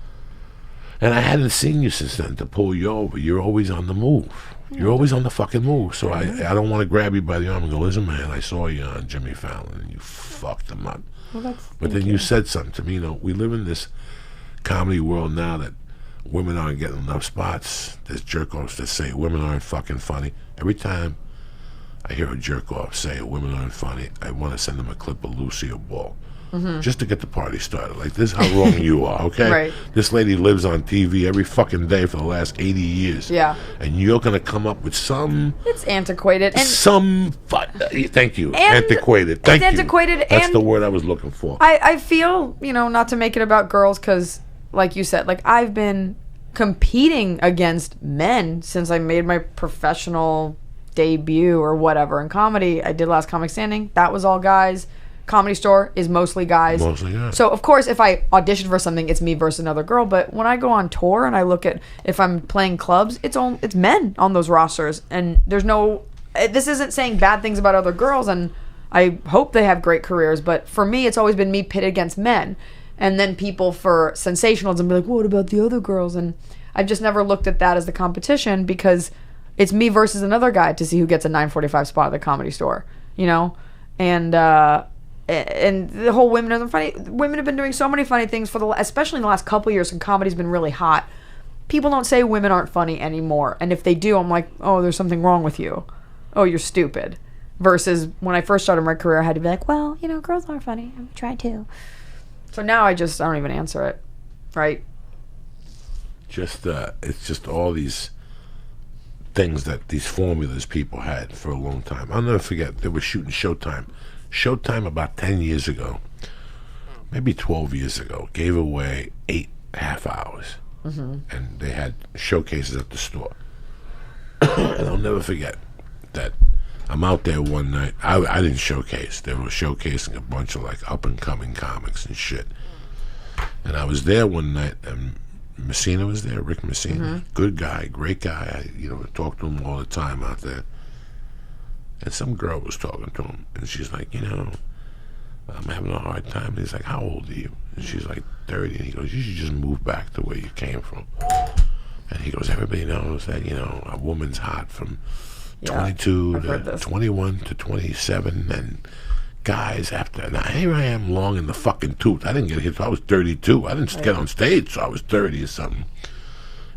And I hadn't seen you since then to pull you over. You're always on the move. You're always on the fucking move. So I don't want to grab you by the arm and go, listen, man, I saw you on Jimmy Fallon, and you fucked them up. But then you said something to me. We live in this comedy world now that women aren't getting enough spots. There's jerk-offs that say women aren't fucking funny. Every time I hear a jerk-off say women aren't funny, I want to send them a clip of Lucille Ball. Just to get the party started. Like, this is how wrong you are, okay? Right. This lady lives on TV every fucking day for the last 80 years. Yeah. And you're going to come up with some... It's antiquated. And thank you. Antiquated. Thank you. It's antiquated. That's the word I was looking for. I feel, not to make it about girls, because, like you said, like, I've been competing against men since I made my professional debut or whatever in comedy. I did Last Comic Standing. That was all guys. Comedy Store is mostly guys. So of course, if I audition for something, it's me versus another girl. But when I go on tour and I look at, if I'm playing clubs, it's men on those rosters, and there's no. This isn't saying bad things about other girls, and I hope they have great careers. But for me, it's always been me pitted against men, and then people for sensationalism be like, "What about the other girls?" And I've just never looked at that as the competition, because it's me versus another guy to see who gets a 9:45 spot at the Comedy Store. And the whole women are funny. Women have been doing so many funny things especially in the last couple of years, and comedy's been really hot. People don't say women aren't funny anymore, and if they do, I'm like, oh, there's something wrong with you. Oh, you're stupid. Versus when I first started my career, I had to be like, well, girls are funny. I've tried too. So now I don't even answer it, right? It's just all these things that these formulas people had for a long time. I'll never forget, they were shooting Showtime about 10 years ago, maybe 12 years ago, gave away 8 half hours. And they had showcases at the store. And I'll never forget that I'm out there one night. I didn't showcase. They were showcasing a bunch of like up-and-coming comics and shit. And I was there one night, and Messina was there, Rick Messina. Good guy, great guy. I talk to him all the time out there. And some girl was talking to him, and she's like, I'm having a hard time. And he's like, how old are you? And she's like, 30. And he goes, you should just move back to where you came from. And he goes, everybody knows that, a woman's hot from 22 to 21 to 27. And guys after, now here I am long in the fucking tooth. I didn't get hit till I was 32. I didn't get on stage till I was 30 or something.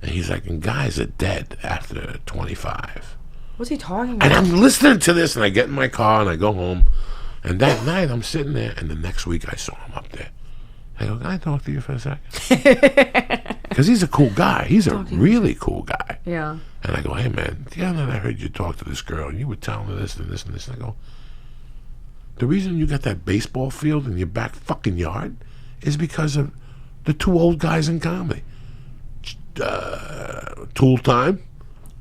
And he's like, and guys are dead after 25. What's he talking about? And I'm listening to this, and I get in my car, and I go home. And that night, I'm sitting there, and the next week, I saw him up there. I go, can I talk to you for a second? Because he's a cool guy. He's a really cool guy. Yeah. And I go, hey, man, the other night I heard you talk to this girl, and you were telling her this and this and this. And I go, the reason you got that baseball field in your back fucking yard is because of the 2 old guys in comedy. Tool Time.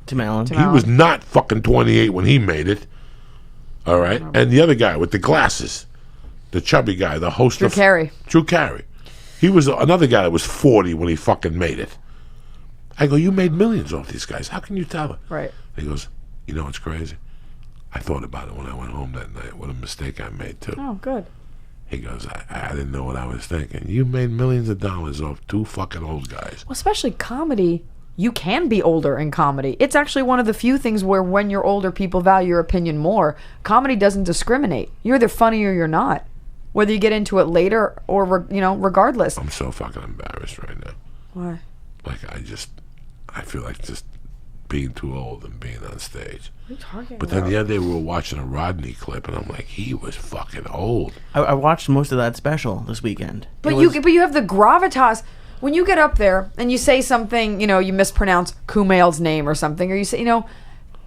Tim Allen. He was not fucking 28 when he made it. All right. And the other guy with the glasses, the chubby guy, the host of Drew Carey. He was another guy that was 40 when he fucking made it. I go, you made millions off these guys. How can you tell her? Right. He goes, it's crazy. I thought about it when I went home that night. What a mistake I made, too. Oh, good. He goes, I didn't know what I was thinking. You made millions of dollars off 2 fucking old guys. Well, especially comedy. You can be older in comedy. It's actually one of the few things where when you're older, people value your opinion more. Comedy doesn't discriminate. You're either funny or you're not. Whether you get into it later or, regardless. I'm so fucking embarrassed right now. Why? Like, I feel like just being too old and being on stage. What are you talking But about? then the other day we were watching a Rodney clip, and I'm like, he was fucking old. I watched most of that special this weekend. But It was- you have the gravitas when you get up there and you say something, you mispronounce Kumail's name or something, or you say,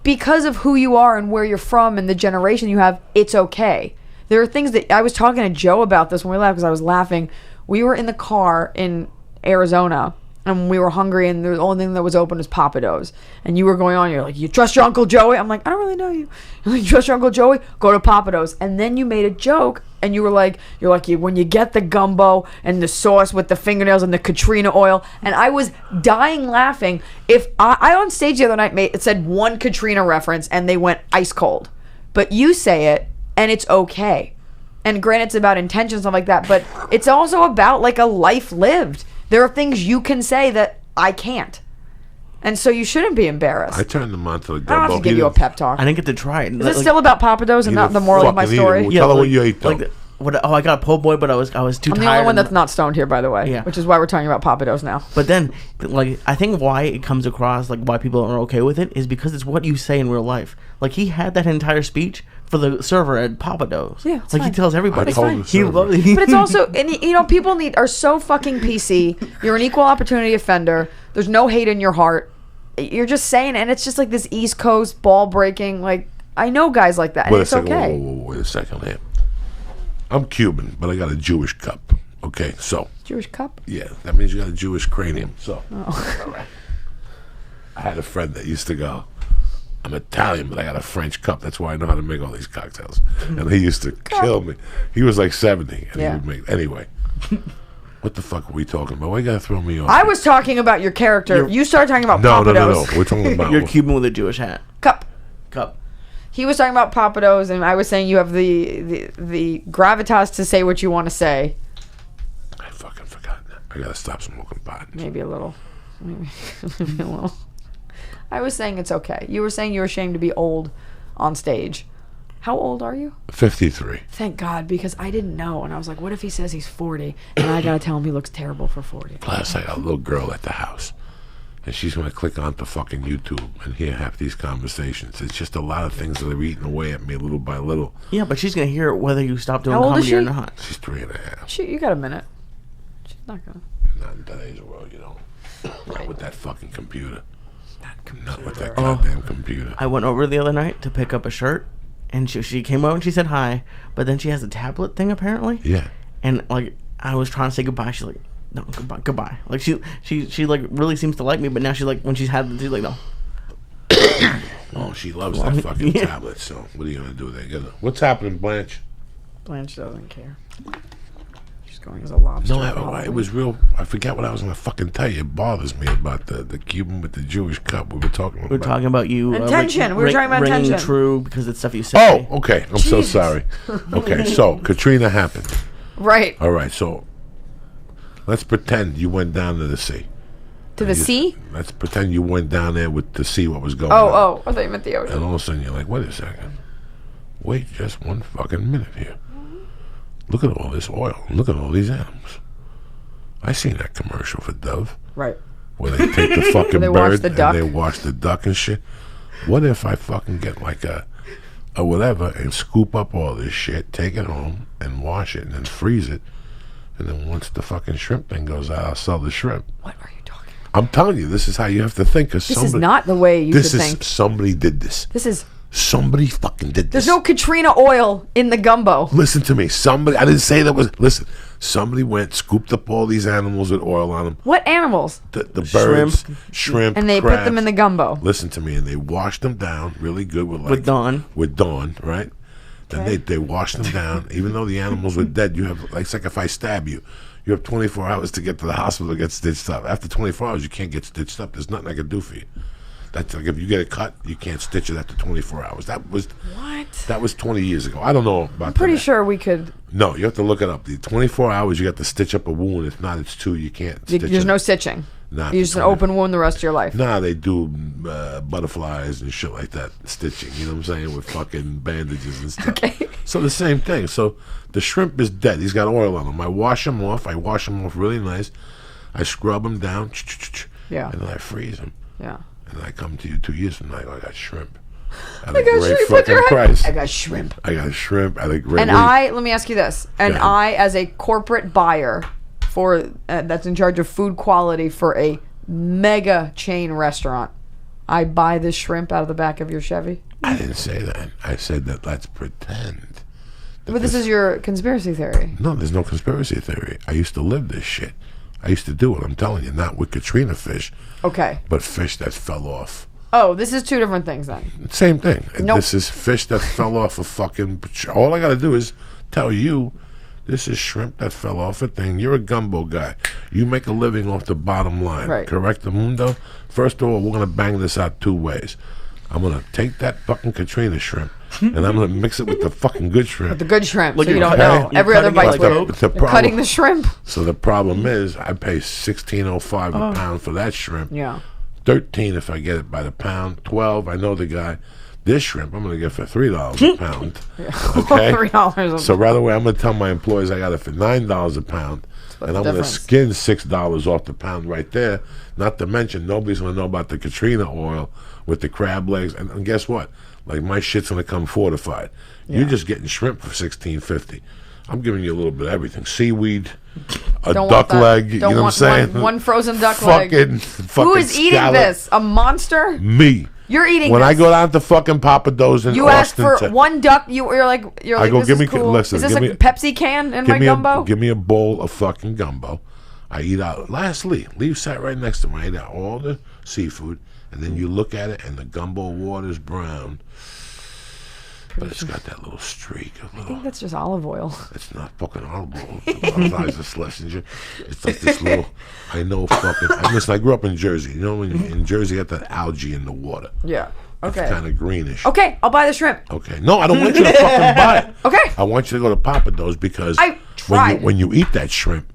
because of who you are and where you're from and the generation you have, it's okay. There are things that I was talking to Joe about this when we left because I was laughing. We were in the car in Arizona and we were hungry, and the only thing that was open was Papados. And you were going on, you're like, you trust your Uncle Joey? I'm like, I don't really know you. You're like, you trust your Uncle Joey? Go to Papados. And then you made a joke, and you were like, when you get the gumbo and the sauce with the fingernails and the Katrina oil. And I was dying laughing. If I on stage the other night it said one Katrina reference, and they went ice cold. But you say it, and it's okay. And granted, it's about intention, stuff like that, but it's also about like a life lived. There are things you can say that I can't. And so you shouldn't be embarrassed. I turned him on to the I don't have gumbo. to give you a pep talk. I didn't get to try it. Is it still about Papados and not the moral of my story? Tell her what you ate, though. I got po' boy, but I was too I'm tired. the only one that's not stoned here, by the way. Yeah. Which is why we're talking about Papados now. But then, I think why it comes across, why people are okay with it, is because it's what you say in real life. He had that entire speech for the server at Papados. Yeah, it's he fine. tells everybody. I told the He server. loves But it's also, and people are so fucking PC. You're an equal opportunity offender. There's no hate in your heart. You're just saying, and it's just like this East Coast ball breaking. I know guys like that, and Wait a it's second. okay. Wait a second here. I'm Cuban, but I got a Jewish cup. Okay, so. Jewish cup? Yeah, that means you got a Jewish cranium. So. Oh. I had a friend that used to go, I'm Italian, but I got a French cup. That's why I know how to make all these cocktails. And he used to kill me. He was like 70, and Yeah. he would make. Anyway, what the fuck are we talking about? Why you gotta throw me off? I was talking about your character. You started talking about No. Papados. We're talking about. You're Cuban with a Jewish hat. Cup. Cup. He was talking about Papados, and I was saying you have the gravitas to say what you want to say. I fucking forgot that. I gotta stop smoking pot. Maybe a little. Maybe a little. I was saying it's okay. You were saying you were ashamed to be old on stage. How old are you? 53. Thank God, because I didn't know. And I was like, what if he says he's 40? And I got to tell him he looks terrible for 40. Plus, I got a little girl at the house, and she's gonna click onto fucking YouTube and hear half these conversations. It's just a lot of things that are eating away at me little by little. Yeah, but she's gonna hear it whether you stop doing How old is comedy or she? not. She's 3.5. Shoot, you got a minute. She's not going to. Not in today's world, you know. Not with that fucking computer. Not with that Oh. goddamn computer. I went over the other night to pick up a shirt, and she came over and she said hi, but then she has a tablet thing apparently. Yeah. And I was trying to say goodbye. She's like, no, goodbye. She really seems to like me, but now she's like, when she's like, no. Oh, she loves that fucking tablet. So what are you gonna do there? What's happening, Blanche? Blanche doesn't care. She's going as a lobster. No, it was real. I forget what I was gonna fucking tell you. It bothers me about the Cuban with the Jewish cup. We were talking about. We were talking about you. Intention. We were talking about ringing intention. true because it's stuff you say. Oh, okay. I'm so sorry. Okay, so Katrina happened. Right. All right, so let's pretend you went down to the sea. To the sea? Let's pretend you went down there to see what was going on. Oh, I thought you meant the ocean. And all of a sudden you're like, wait a second. Wait just one fucking minute here. Look at all this oil. Look at all these animals. I seen that commercial for Dove. Right. Where they take the fucking They wash bird the duck. and they wash the duck and shit. What if I fucking get like a whatever and scoop up all this shit, take it home and wash it and then freeze it. And then once the fucking shrimp thing goes out, I'll sell the shrimp. What are you talking about? I'm telling you, this is how you have to think. This is not the way you should think. Somebody did this. This is... Somebody fucking did this. There's no Katrina oil in the gumbo. Listen to me. Somebody, I didn't say that was, listen. Somebody went, scooped up all these animals with oil on them. What animals? The birds, shrimp, And they put them in the gumbo. Listen to me, and they washed them down really good with Dawn. With Dawn, right? Then they washed them down. Even though the animals were dead, you have, like, it's like if I stab you, you have 24 hours to get to the hospital to get stitched up. After 24 hours, you can't get stitched up. There's nothing I can do for you. That's like if you get a cut, you can't stitch it after 24 hours. That was 20 years ago. I don't know about that. Pretty sure we could... No, you have to look it up. The 24 hours, you got to stitch up a wound. If not, it's 2. You can't stitch it. There's no stitching. Nah, You're just an open wound the rest of your life. Nah, they do butterflies and shit like that, stitching, you know what I'm saying, with fucking bandages and stuff. Okay. So the same thing. So the shrimp is dead. He's got oil on him. I wash him off. really nice. I scrub him down. Yeah. And then I freeze him. Yeah. And I come to you 2 years from now, I got shrimp. At I a got great shrimp. fucking price. I got shrimp. I got shrimp at a great And rate. let me ask you this. And Yeah. I, as a corporate buyer for that's in charge of food quality for a mega chain restaurant, I buy this shrimp out of the back of your Chevy? I didn't say that. I said that let's pretend. But this is your conspiracy theory. No, there's no conspiracy theory. I used to live this shit. I used to do it. I'm telling you, not with Katrina fish, Okay. but fish that fell off. Oh, this is two different things then. Same thing. Nope. This is fish that fell off a fucking... All I got to do is tell you, this is shrimp that fell off a thing. You're a gumbo guy. You make a living off the bottom line. Right. Correct, Mundo? First of all, we're going to bang this out 2 ways. I'm going to take that fucking Katrina shrimp, and I'm going to mix it with the fucking good shrimp. The good shrimp, Look so you at don't that. know. You're Every other cutting it bite's like weird. Coke. You're cutting the shrimp. So the problem is, I pay $16.05 a pound for that shrimp. Yeah. 13 if I get it by the pound. 12, I know the guy. This shrimp, I'm going to get for $3 a pound. Okay? $3 a So right away, I'm going to tell my employees I got it for $9 a pound. What's And the I'm going to difference? skin $6 off the pound right there. Not to mention, nobody's going to know about the Katrina oil with the crab legs. And guess what? Like, my shit's going to come fortified. You're just getting shrimp for $16.50. I'm giving you a little bit of everything. Seaweed, a Don't duck want that. leg, you Don't know what I'm want saying? one frozen duck leg. fucking Who is eating scallop. this? A monster? Me. You're eating When this. I go down to fucking Papa Do's in You ask Austin, for one duck. You're like, I go, this give is me- cool. listen, is this give a me- Pepsi can in my give me gumbo? give me a bowl of fucking gumbo. I eat out. Lastly, Lee sat right next to me. I ate out all the seafood, and then you look at it, and the gumbo water's brown, but it's got that little streak of I little. think that's just olive oil. It's not fucking horrible. Iliza Shlesinger. It's like this little. I know fucking. Listen, I grew up in Jersey. You know, when in Jersey, you got that algae in the water. Yeah. Okay. It's kind of greenish. Okay, I'll buy the shrimp. Okay. No, I don't want you to fucking buy it. Okay. I want you to go to Papa Do's because I tried. when you eat that shrimp,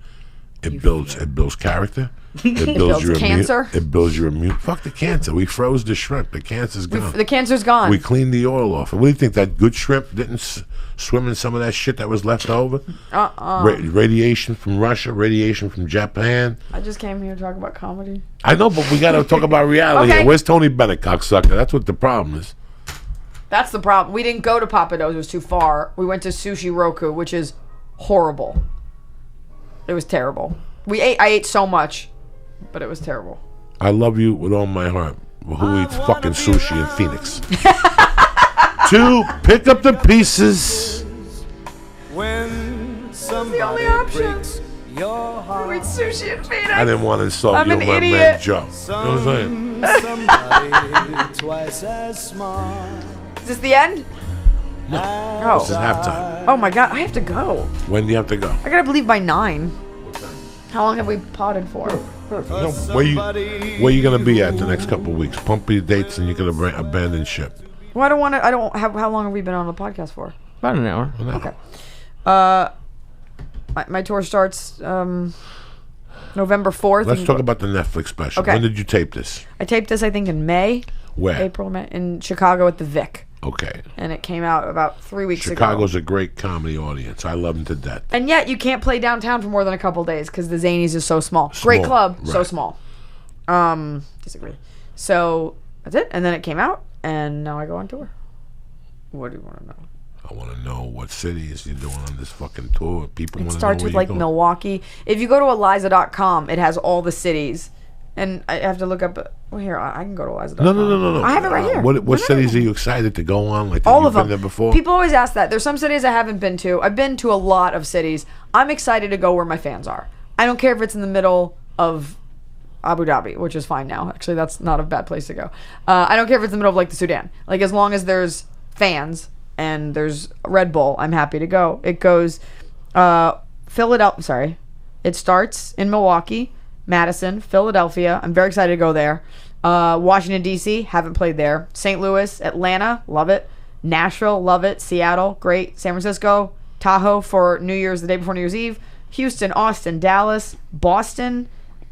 it builds character. It builds your cancer. It builds your immune. Fuck the cancer. We froze the shrimp. The cancer's gone. The cancer's gone. We cleaned the oil off. What do you think? That good shrimp didn't swim in some of that shit that was left over? Radiation from Russia, radiation from Japan. I just came here to talk about comedy. I know, but we got to talk about reality. Okay. Here. Where's Tony Bennett, cocksucker? That's what the problem is. That's the problem. We didn't go to Papa Do's. It was too far. We went to Sushi Roku, which is horrible. It was terrible. I ate so much, but it was terrible. I love you with all my heart. Well, who eats fucking sushi in Phoenix? 2, pick up the pieces. When somebody only option. breaks your heart, Eat sushi in Phoenix. I didn't want to insult I'm you, an my man idiot. Joe. You know what I'm saying? somebody twice as smart. Is this the end? This is halftime. Oh my god, I have to go. When do you have to go? I gotta leave by 9. How long have we potted for? No, where you gonna be at the next couple of weeks? Pump your dates and you're gonna abandon ship. Well, I don't want to. I don't have. How long have we been on the podcast for? About an hour. Okay. My tour starts November 4th. Let's talk about the Netflix special. Okay. When did you tape this? I taped this, I think, in May, Where? April, May, in Chicago at the Vic, Okay. and it came out about 3 weeks Chicago's ago. a great comedy audience. I love them to death. And yet, you can't play downtown for more than a couple days because the Zanies is so small. Great club, so right. small. Disagree. So that's it, and then it came out, and now I go on tour. What do you want to know? I want to know what cities you're doing on this fucking tour. People It want to know starts where with you're like going. Milwaukee. If you go to Iliza.com, it has all the cities. And I have to look up. Well, here, I can go to Iliza.com. No. I have it right here. What cities are you excited to go on? Like, All you've of them. been there before? People always ask that. There's some cities I haven't been to. I've been to a lot of cities. I'm excited to go where my fans are. I don't care if it's in the middle of Abu Dhabi, which is fine now. Actually, that's not a bad place to go. I don't care if it's in the middle of like the Sudan. Like, as long as there's fans and there's Red Bull, I'm happy to go. It goes Philadelphia. Sorry, it starts in Milwaukee, Madison, Philadelphia. I'm very excited to go there. Washington D.C. haven't played there. St. Louis, Atlanta, love it. Nashville, love it. Seattle, great. San Francisco, Tahoe for New Year's, the day before New Year's Eve. Houston, Austin, Dallas, Boston,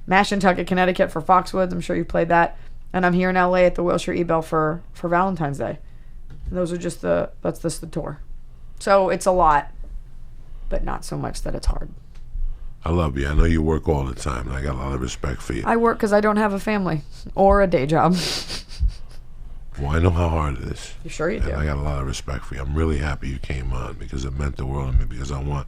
Mashantucket, Connecticut for Foxwoods. I'm sure you played that. And I'm here in LA at the Wilshire E-Bell for Valentine's Day. And those are just the tour. So it's a lot, but not so much that it's hard. I love you. I know you work all the time, and I got a lot of respect for you. I work because I don't have a family or a day job. Well, I know how hard it is. You sure you And do? I got a lot of respect for you. I'm really happy you came on because it meant the world to me because I want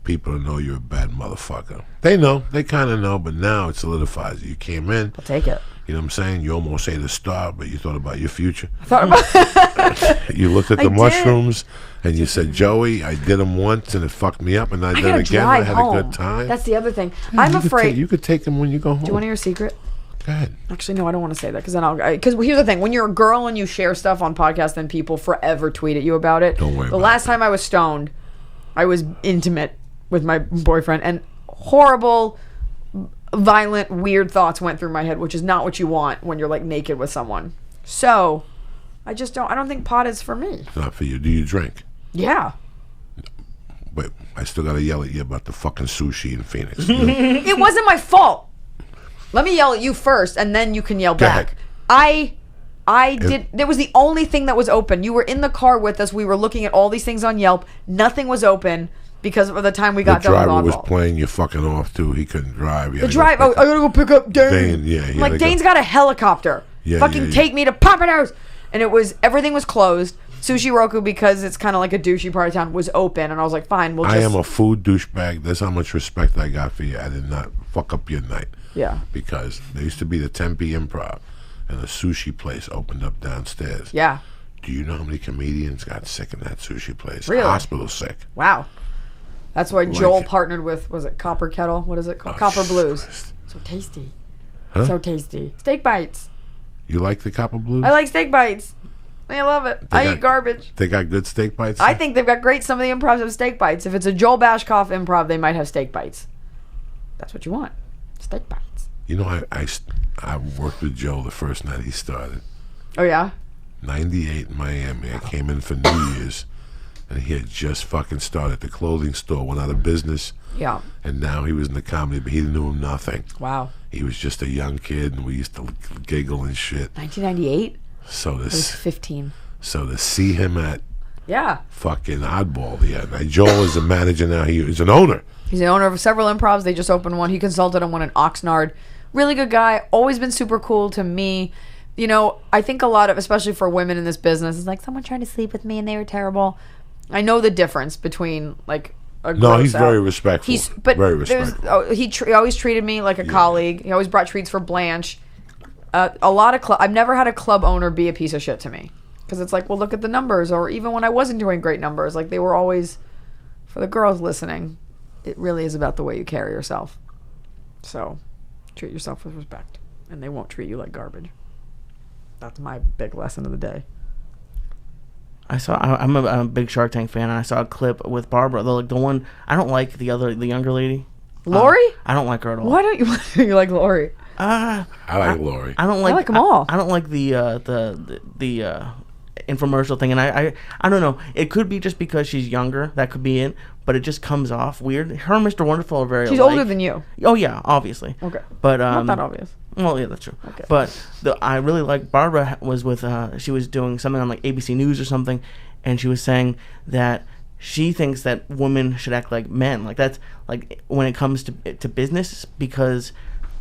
people to know you're a bad motherfucker. They know. They kind of know, but now it solidifies it. You came in. I'll take it. You know what I'm saying? You almost ate a star, but you thought about your future. I thought about You looked at I the did. mushrooms and you said, Joey, I did them once and it fucked me up, and I did gotta it again. I drive had home. a good time. That's the other thing. Yeah, I'm you could afraid. you could take them when you go home. Do you want to hear a secret? Go ahead. Actually, no, I don't want to say that because then because here's the thing: when you're a girl and you share stuff on podcasts, then people forever tweet at you about it. Don't worry The about last it. time I was stoned, I was intimate with my boyfriend, and horrible, violent, weird thoughts went through my head, which is not what you want when you're like naked with someone. So, I don't think pot is for me. It's not for you. Do you drink? Yeah, But I still got to yell at you about the fucking sushi in Phoenix. You know? it wasn't my fault. Let me yell at you first, and then you can yell Go back. ahead. I did. There was the only thing that was open. You were in the car with us. We were looking at all these things on Yelp. Nothing was open because of the time we The got done with driver was oddball. playing you fucking off, too. He couldn't drive. The drive. Oh, I gotta go pick up Dane. Dane, yeah, I'm he like had to go. Dane's got a helicopter. Yeah, Fucking yeah. take me to Papados. And everything was closed. Sushi Roku, because it's kind of like a douchey part of town, was open. And I was like, fine, we'll just. I am a food douchebag. That's how much respect I got for you. I did not fuck up your night. Yeah. Because there used to be the Tempe Improv, and a sushi place opened up downstairs. Yeah. Do you know how many comedians got sick in that sushi place? Really? Hospital sick. Wow. That's why Joel it. partnered with, was it Copper Kettle? What is it called? Oh, Copper Blues. Christ. So tasty. Huh? So tasty. Steak bites. You like the Copper Blues? I like steak bites. I love it. I got- eat garbage. They got good steak bites? I think they've got great. Some of the improvs have steak bites. If it's a Joel Bashkoff improv, they might have steak bites. That's what you want. Steak bites. You know, I worked with Joe the first night he started. Oh yeah. 98 in Miami. I came in for New Year's, and he had just fucking started. The clothing store went out of business, Yeah. and now he was in the comedy, but he knew nothing. Wow. He was just a young kid, and we used to giggle and shit. 1998. So I was 15. to see him at Yeah. fucking Oddball the other night. Joel is a manager now. He is an owner. He's the owner of several improvs. They just opened one. He consulted on one in Oxnard. Really good guy. Always been super cool to me. You know, I think a lot of, especially for women in this business, it's like someone tried to sleep with me and they were terrible. I know the difference between like a No, he's gross out- very respectful. But very there's- respectful. he always treated me like a colleague. He always brought treats for Blanche. A lot of I've never had a club owner be a piece of shit to me, because it's like, well, look at the numbers. Or even when I wasn't doing great numbers, like they were always, for the girls listening, it really is about the way you carry yourself. So treat yourself with respect, and they won't treat you like garbage. That's my big lesson of the day. I'm a big Shark Tank fan, and I saw a clip with Barbara. The one I don't like the younger lady. Lori? I don't like her at all. Why don't you like Lori? I like Lori. I don't like. I like 'em all. I don't like the infomercial thing, and I don't know. It could be just because she's younger. That could be it. But it just comes off weird. Her and Mr. Wonderful are very. She's alike. older than you. Oh yeah, obviously. Okay. But Not that obvious. Well, yeah, that's true. Okay. But I really like Barbara was with. She was doing something on like ABC News or something, and she was saying that she thinks that women should act like men. Like that's like when it comes to business, because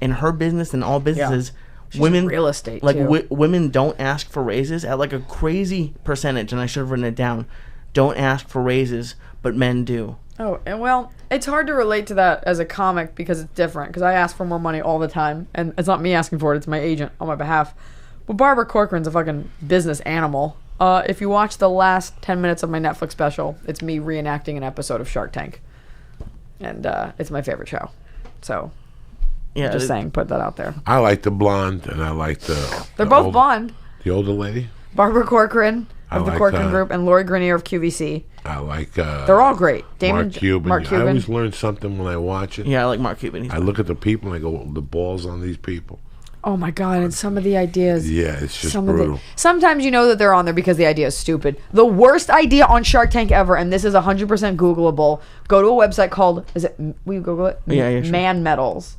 in her business and all businesses, She's women in real estate, like too. women don't ask for raises at like a crazy percentage, and I should have written it down. Don't ask for raises, but men do. Oh, and well, it's hard to relate to that as a comic because it's different. Because I ask for more money all the time, and it's not me asking for it; it's my agent on my behalf. But Barbara Corcoran's a fucking business animal. If you watch the last 10 minutes of my Netflix special, it's me reenacting an episode of Shark Tank, and it's my favorite show. So, Yeah, just saying, put that out there. I like the blonde, and I like the. They're the both old- blonde. The older lady. Barbara Corcoran of the like, Corcoran Group and Lori Grenier of QVC. I like. They're all great. Mark Cuban. Mark I Cuban. always learn something when I watch it. Yeah, I like Mark Cuban. He's I look at the people and I go, the balls on these people. Oh my god! And some of the ideas. Yeah, it's just Some brutal. of the, sometimes you know that they're on there because the idea is stupid. The worst idea on Shark Tank ever, and this is 100% Googleable. Go to a website called, will you Google it? Yeah, sure. Man Metals.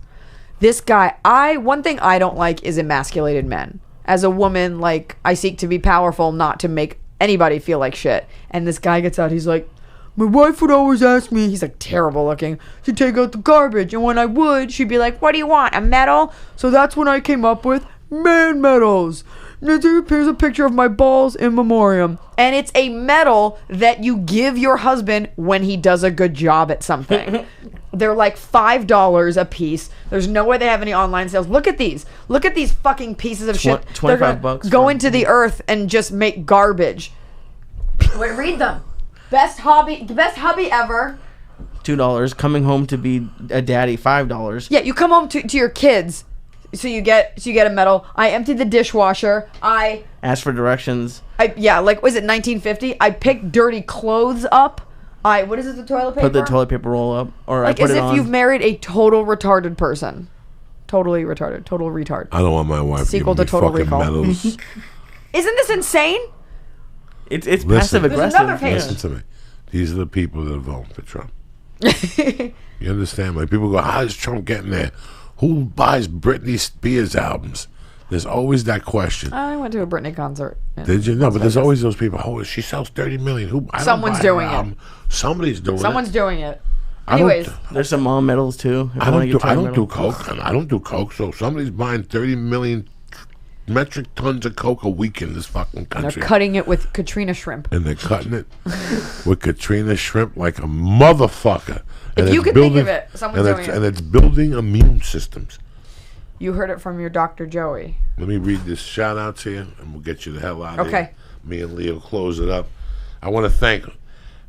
This guy, one thing I don't like is emasculated men. As a woman, like, I seek to be powerful, not to make anybody feel like shit. And this guy gets out, he's like, my wife would always ask me, he's like terrible looking, to take out the garbage. And when I would, she'd be like, what do you want, a medal? So that's when I came up with man medals. Here's a picture of my balls in memoriam. And it's a medal that you give your husband when he does a good job at something. They're like $5 a piece. There's no way they have any online sales. Look at these. Look at these fucking pieces of shit. They're gonna $25 go into the earth and just make garbage. Wait, read them. Best hubby ever. $2. Coming home to be a daddy, $5. Yeah, you come home to your kids. So you get a medal. I emptied the dishwasher. Ask for directions. Was it 1950? I picked dirty clothes up. What is it, the toilet paper? Put the toilet paper roll up. Or like I put as it if on. you've married a total retarded person. Totally retarded. Total retard. I don't want my wife Sequel to to give me Total fucking Recall. medals. Isn't this insane? It's Listen. passive There's aggressive. another page. Listen to me. These are the people that are voting for Trump. You understand? Like, people go, how is Trump getting there? Who buys Britney Spears albums? There's always that question. I went to a Britney concert. Did you? No, but there's always those people. Oh, she sells 30 million. I don't Someone's buy her doing it. album. Somebody's doing Someone's it. doing it. I don't- Anyways, There's some mom medals too. if I you wanna don't get do. Trump I don't medal. do coke, and I don't do coke. So somebody's buying 30 million metric tons of coke a week in this fucking they're country, cutting it with Katrina shrimp. and they're cutting it with Katrina shrimp like a motherfucker. And If you it's could think of it, someone's doing it. And it's building immune systems. You heard it from your Dr. Joey. Let me read this shout out to you, and we'll get you the hell out of Okay. here. Me and Leo close it up. I want to thank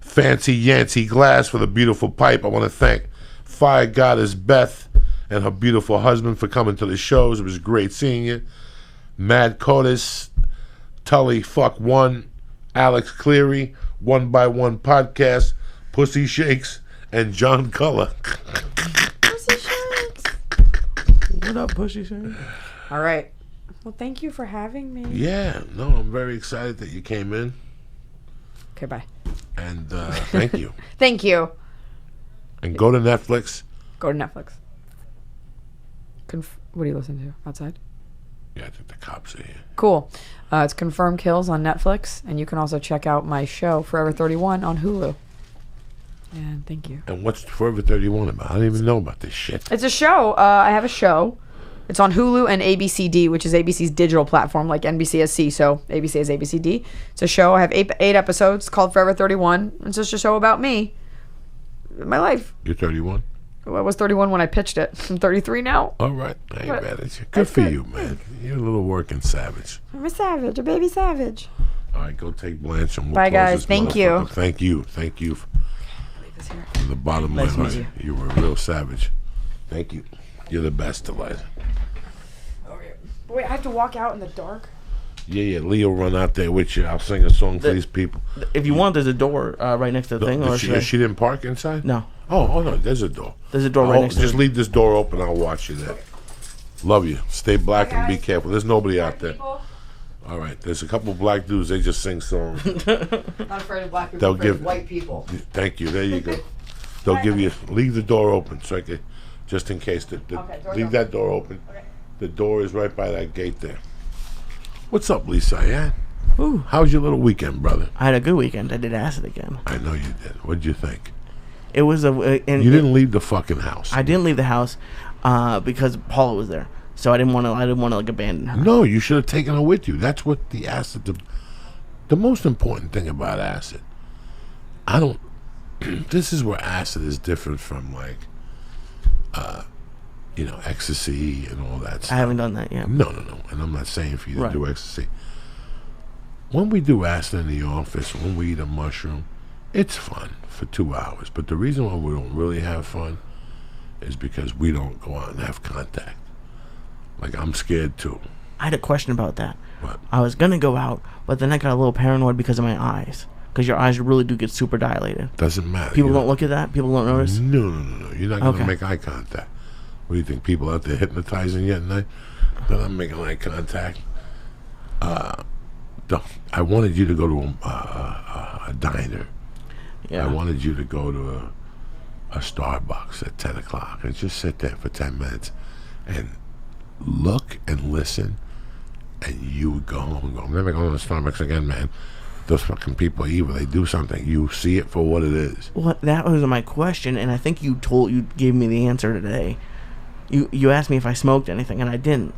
Fancy Yancy Glass for the beautiful pipe. I want to thank Fire Goddess Beth and her beautiful husband for coming to the shows. It was great seeing you. Mad Codis, Tully Fuck One, Alex Cleary, One by One Podcast, Pussy Shakes, and John Culler. What up, Pushy Shane? All right. Well, thank you for having me. Yeah, no, I'm very excited that you came in, Okay, bye. and thank you. Thank you. And go to Netflix. Go to Netflix. What do you listen to outside? Yeah, I think the cops are here. Cool. It's Confirmed Kills on Netflix, and you can also check out my show, Forever 31, on Hulu. And thank you. And what's Forever 31 about? I don't even know about this shit. It's a show. I have a show. It's on Hulu and ABCD, which is ABC's digital platform, like NBC has C, so ABC has ABCD. It's a show. I have eight episodes called Forever 31. It's just a show about me, my life. You're 31? I was 31 when I pitched it. I'm 33 now. All right. I ain't But mad at you. Good that's for good. you, man. You're a little working savage. I'm a savage, a baby savage. All right, go take Blanche and we'll Bye, close guys. this Thank you. motherfucker. Thank you from the bottom of my Nice to meet heart. you. You were a real savage. Thank you. You're the best, Eliza. Wait, I have to walk out in the dark? Yeah, Leo run out there with you. I'll sing a song for these people. If you want, there's a door right next to the thing. Or She didn't park inside? No. Oh, no, there's a door. There's a door right next to Just it. leave this door open. I'll watch you there. Love you. Stay black and be careful. There's nobody out there. All right. There's a couple black dudes. They just sing songs. Not afraid of black people, They'll afraid of give- white people. Thank you. There you go. They'll give you. Leave the door open so I could, just in case. Okay, door's Leave open. that door open. Okay. The door is right by that gate there. What's up, Lisa? Yeah. Ooh. How's your little weekend, brother? I had a good weekend. I did acid again. I know you did. What'd you think? It was You didn't leave the fucking house. I didn't leave the house because Paula was there, so I didn't want to like abandon her. No, you should have taken her with you. That's what the acid. The most important thing about acid. I don't. This is where acid is different from like, ecstasy and all that I stuff. haven't done that yet. No. And I'm not saying for you to Right. do ecstasy. When we do acid in the office, when we eat a mushroom, it's fun for 2 hours. But the reason why we don't really have fun is because we don't go out and have contact. Like, I'm scared too. I had a question about that. What? I was gonna go out, but then I got a little paranoid because of my eyes. Because your eyes really do get super dilated. Doesn't matter. People You don't look at that. People don't notice. No. You're not going to Okay. make eye contact. What do you think? People out there hypnotizing you at night? They're not making eye contact. I wanted you to go to a diner. Yeah. I wanted you to go to a Starbucks at 10 o'clock and just sit there for 10 minutes and look and listen, and you would go home and go, I'm never going to Starbucks again, man. those fucking people are evil. They do something. You see it for what it is. Well, that was my question, and I think you gave me the answer today. You asked me if I smoked anything, and I didn't.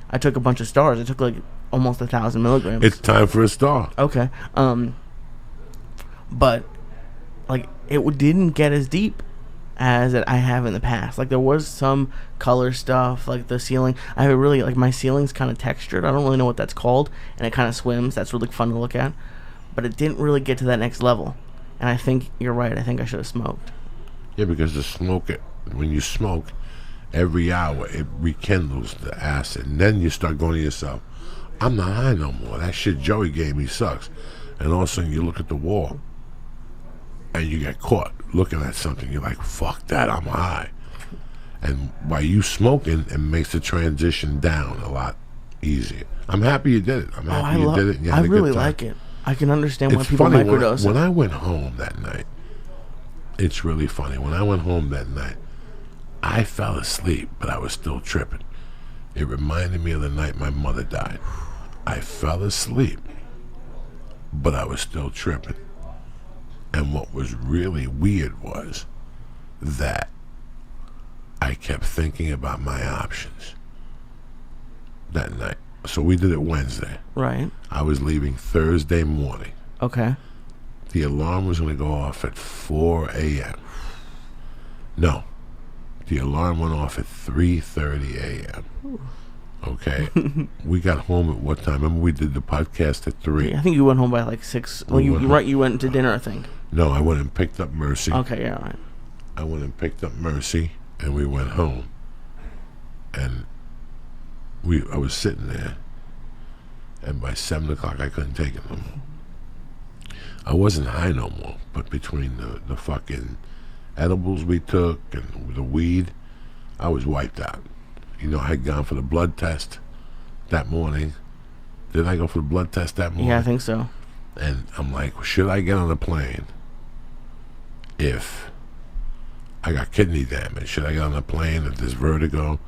I took a bunch of stars. I took like almost 1,000 milligrams. It's time for a star. Okay. But like it didn't get as deep as I have in the past. Like there was some color stuff, like the ceiling. I have really like my ceiling's kind of textured. I don't really know what that's called, and it kind of swims. That's really fun to look at. But it didn't really get to that next level. And I think you're right. I think I should have smoked. Yeah, because when you smoke, every hour it rekindles the acid, and then you start going to yourself, I'm not high no more. That shit Joey gave me sucks. And all of a sudden you look at the wall and you get caught looking at something. You're like, fuck that, I'm high. And by you smoking, it makes the transition down a lot easier. I'm happy you did it. I'm happy you did it. And you had I a really good time. like it. I can understand why It's people funny, microdose. when I went home that night, it's really funny. When I went home that night, I fell asleep, but I was still tripping. It reminded me of the night my mother died. I fell asleep, but I was still tripping. And what was really weird was that I kept thinking about my options that night. So we did it Wednesday. Right. I was leaving Thursday morning. Okay. The alarm was going to go off at 4 a.m. No. The alarm went off at 3:30 a.m. Okay. We got home at what time? Remember we did the podcast at 3. I think you went home by like 6. Well, you're right. You went to dinner, I think. No, I went and picked up Mercy. Okay, yeah, all right. I went and picked up Mercy, and we went home. And I was sitting there, and by 7 o'clock I couldn't take it no more. I wasn't high no more, but between the fucking edibles we took and the weed, I was wiped out. You know, I had gone for the blood test that morning. Did I go for the blood test that morning? Yeah, I think so. And I'm like, should I get on a plane if I got kidney damage? Should I get on a plane if there's vertigo?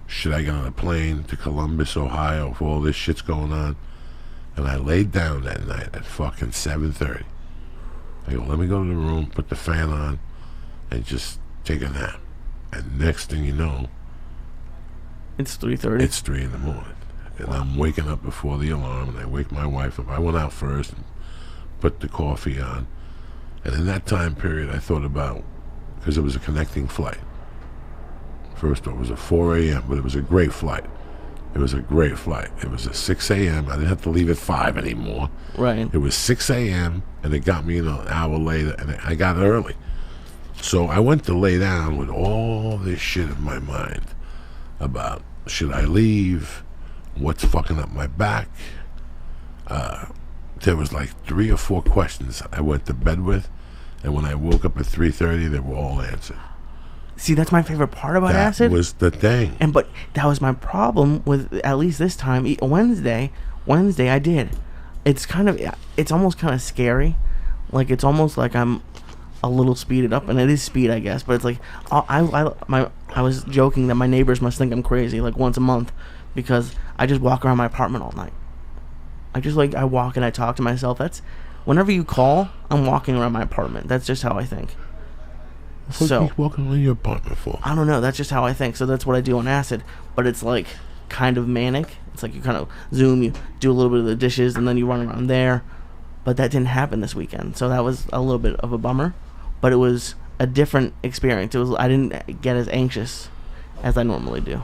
Should I get on a plane to Columbus, Ohio, if all this shit's going on? And I laid down that night at fucking 7:30. I go, let me go to the room, put the fan on, and just take a nap. And next thing you know, It's 3:30. it's 3 in the morning. And I'm waking up before the alarm, and I wake my wife up. I went out first and put the coffee on. And in that time period, I thought about, because it was a connecting flight. First it was a 4 a.m., but it was a great flight. It was a great flight. It was a 6 a.m. I didn't have to leave at 5 anymore. Right. It was 6 a.m., and it got me an hour later, and I got early. So I went to lay down with all this shit in my mind about, should I leave? What's fucking up my back? There was like 3 or 4 questions I went to bed with, and when I woke up at 3:30, they were all answered. See, that's my favorite part about That acid. was the thing. But that was my problem with, at least this time, Wednesday I did. It's almost kind of scary. Like, it's almost like I'm a little speeded up, and it is speed, I guess. But it's like, I was joking that my neighbors must think I'm crazy, like once a month, because I just walk around my apartment all night. I walk and I talk to myself. Whenever you call, I'm walking around my apartment. That's just how I think. What are you walking around your apartment for? I don't know. That's just how I think. So that's what I do on acid. But it's like kind of manic. It's like you kind of zoom, you do a little bit of the dishes, and then you run around there. But that didn't happen this weekend. So that was a little bit of a bummer. But it was a different experience. I didn't get as anxious as I normally do.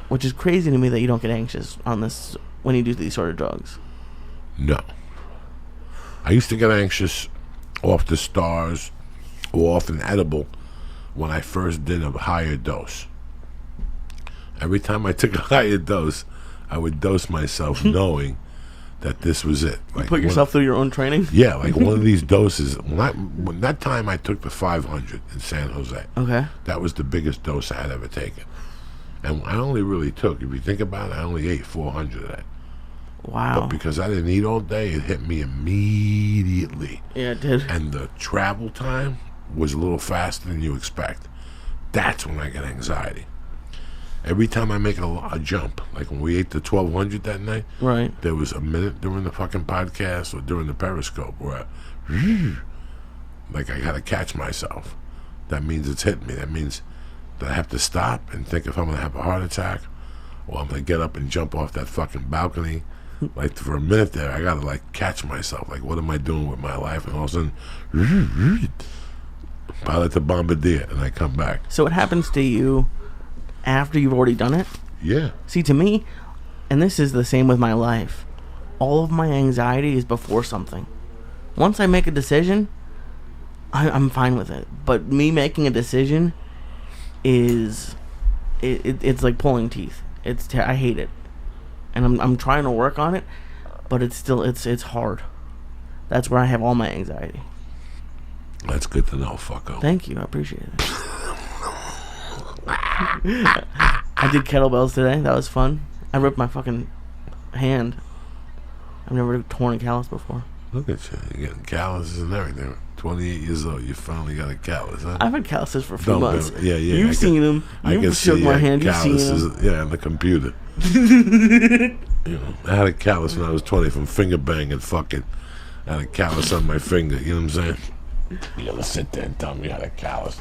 Which is crazy to me that you don't get anxious on this when you do these sort of drugs. No. I used to get anxious off the stars or off an edible when I first did a higher dose. Every time I took a higher dose, I would dose myself knowing that this was it. You put yourself through your own training? Yeah, like one of these doses. When that time I took the 500 in San Jose. Okay. That was the biggest dose I had ever taken. And I only really took, if you think about it, I only ate 400 of that. Wow. But because I didn't eat all day, it hit me immediately. Yeah, it did. And the travel time was a little faster than you expect. That's when I get anxiety. Every time I make a jump, like when we ate the 1200 that night, Right. there was a minute during the fucking podcast or during the Periscope where like I gotta catch myself. That means it's hitting me. That means that I have to stop and think if I'm gonna have a heart attack or I'm gonna get up and jump off that fucking balcony. Like for a minute there, I gotta like catch myself. Like, what am I doing with my life? And all of a sudden, pilot the Bombardier, and I come back. So it happens to you after you've already done it? Yeah. See, to me, and this is the same with my life, all of my anxiety is before something. Once I make a decision, I'm fine with it. But me making a decision is, it's like pulling teeth. I hate it. And I'm trying to work on it, but it's still, it's hard. That's where I have all my anxiety. That's good to know, fucko. Thank you, I appreciate it. I did kettlebells today. That was fun. I ripped my fucking hand. I've never torn a callus before. Look at you. You're getting calluses and everything. 28 years old, you finally got a callus, huh? I've had calluses for a few months. Yeah. You've seen them. You've shook my hand. You've seen them. Yeah, on the computer. You know, I had a callus when I was 20 from finger banging fucking. I had a callus on my finger, you know what I'm saying? You gotta sit there and tell me you had a callus.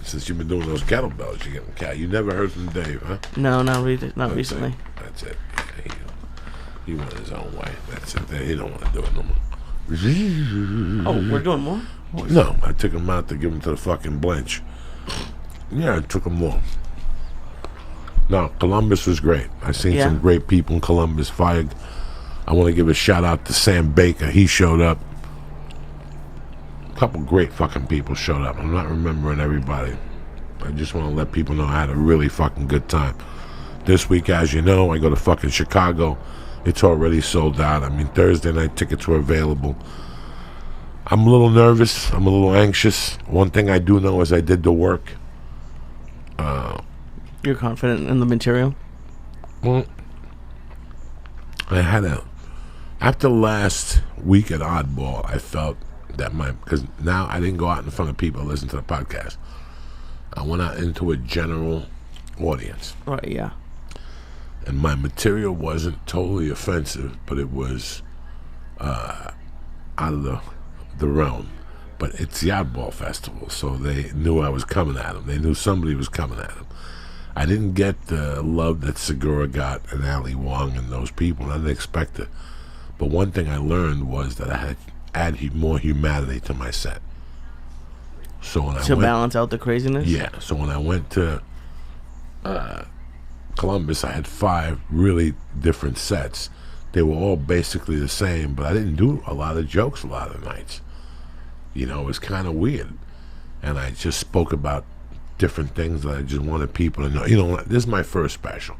Since you've been doing those kettlebells, you're getting callus. You never heard from Dave, huh? No, not recently. That's it. Yeah, he went his own way. That's it. He don't want to do it no more. Oh, we're doing more? No, I took him out to give him to the fucking Blanche. Yeah, I took him long. No, Columbus was great. I seen some great people in Columbus. I want to give a shout out to Sam Baker. He showed up. A couple great fucking people showed up. I'm not remembering everybody. I just want to let people know I had a really fucking good time. This week, as you know, I go to fucking Chicago. It's already sold out. I mean, Thursday night tickets were available. I'm a little nervous. I'm a little anxious. One thing I do know is I did the work. You're confident in the material? Well, after last week at Oddball, I felt that because now I didn't go out in front of people and listen to the podcast. I went out into a general audience. Right, yeah. And my material wasn't totally offensive, but it was out of the realm. But it's the Oddball Festival, so they knew I was coming at them. They knew somebody was coming at them. I didn't get the love that Segura got and Ali Wong and those people. I didn't expect it. But one thing I learned was that I had to add more humanity to my set. So when to balance out the craziness? Yeah. So when I went to Columbus, I had 5 really different sets. They were all basically the same, but I didn't do a lot of jokes a lot of nights. You know, it was kind of weird. And I just spoke about different things that I just wanted people to know. You know, this is my first special.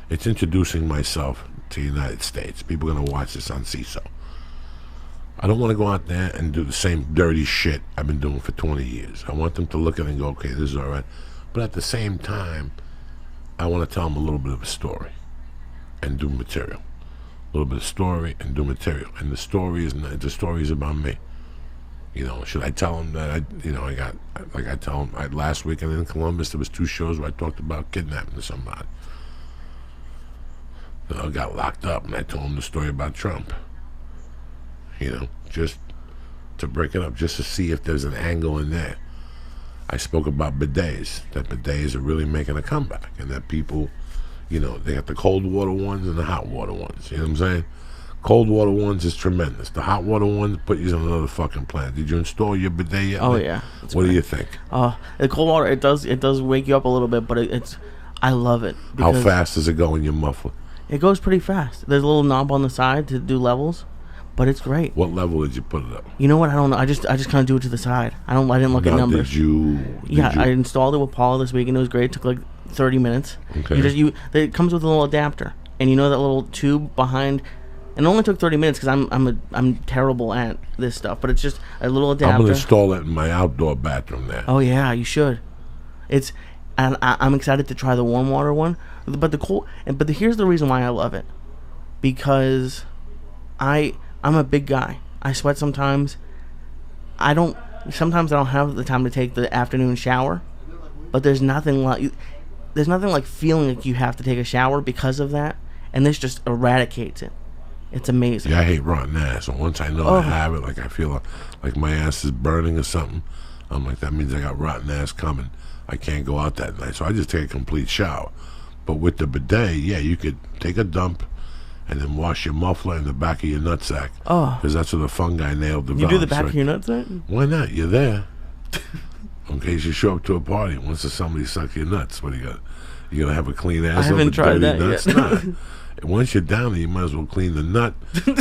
It's introducing myself to the United States. People are going to watch this on CISO. I don't want to go out there and do the same dirty shit I've been doing for 20 years. I want them to look at it and go, okay, this is all right. But at the same time, I want to tell them a little bit of a story and do material. A little bit of story and do material. And the story is about me. You know, should I tell them that I tell them last weekend in Columbus there was 2 shows where I talked about kidnapping somebody. I got locked up and I told them the story about Trump. You know, just to break it up, just to see if there's an angle in there. I spoke about bidets, that bidets are really making a comeback, and that people, you know, they got the cold water ones and the hot water ones. You know what I'm saying? Cold water ones is tremendous. The hot water ones put you on another fucking planet. Did you install your bidet yet? Oh yeah. What do you think? The cold water, it does wake you up a little bit, but I love it. How fast does it go in your muffler? It goes pretty fast. There's a little knob on the side to do levels, but it's great. What level did you put it up? You know what? I don't know. I just kind of do it to the side. I didn't look at numbers. I installed it with Paula this week and it was great. It took like 30 minutes. Okay. It comes with a little adapter, and you know that little tube behind. And it only took 30 minutes because I'm terrible at this stuff, but it's just a little adapter. I'm gonna install it in my outdoor bathroom there. Oh yeah, you should. And I'm excited to try the warm water one, but here's the reason why I love it, because I'm a big guy. I sweat sometimes. Sometimes I don't have the time to take the afternoon shower, but there's nothing like there's nothing like feeling like you have to take a shower because of that, and this just eradicates it. It's amazing. Yeah, I hate rotten ass. And once I know I have it, like I feel like my ass is burning or something, I'm like, that means I got rotten ass coming. I can't go out that night. So I just take a complete shower. But with the bidet, yeah, you could take a dump and then wash your muffler in the back of your nutsack. Oh. Because that's where the fungi nail develops. You do the back right? of your nutsack? Why not? You're there. In case you show up to a party and wants to somebody suck your nuts, what do you got? You gonna have a clean ass? I haven't with tried dirty that nuts? yet. Nah. And once you're down there, you might as well clean the nut,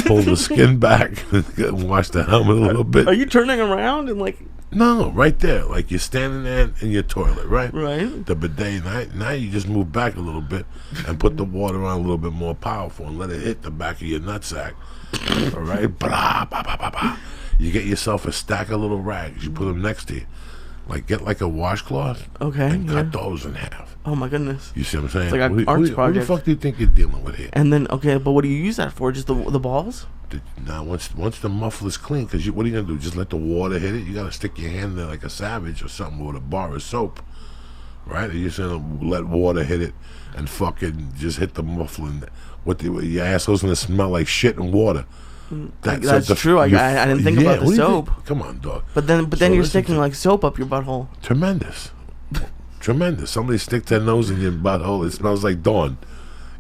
pull the skin back, and wash the helmet a little bit. Are you turning around and like? No, right there. Like you're standing there in your toilet, right? Right. The bidet. Now you just move back a little bit and put the water on a little bit more powerful and let it hit the back of your nutsack. All right? Blah, blah, blah, blah, blah. You get yourself a stack of little rags. You put them next to you. Like get like a washcloth. Okay. And Yeah. cut those in half. Oh my goodness. You see what I'm saying? It's like an What arts the project. fuck do you think you're dealing with here? And then okay, but what do you use that for? Just the balls? Now, once the muffler's clean, because what are you going to do? Just let the water hit it? You got to stick your hand there like a savage or something with a bar of soap, right? Or you're just going to let water hit it and fucking just hit the muffler. And your asshole's going to smell like shit and water. That's true. I didn't think about the what do you soap. think? Come on, dog. But then So you're listen sticking to- like soap up your butthole. Tremendous. Tremendous. Somebody stick their nose in your butthole. It smells like dawn.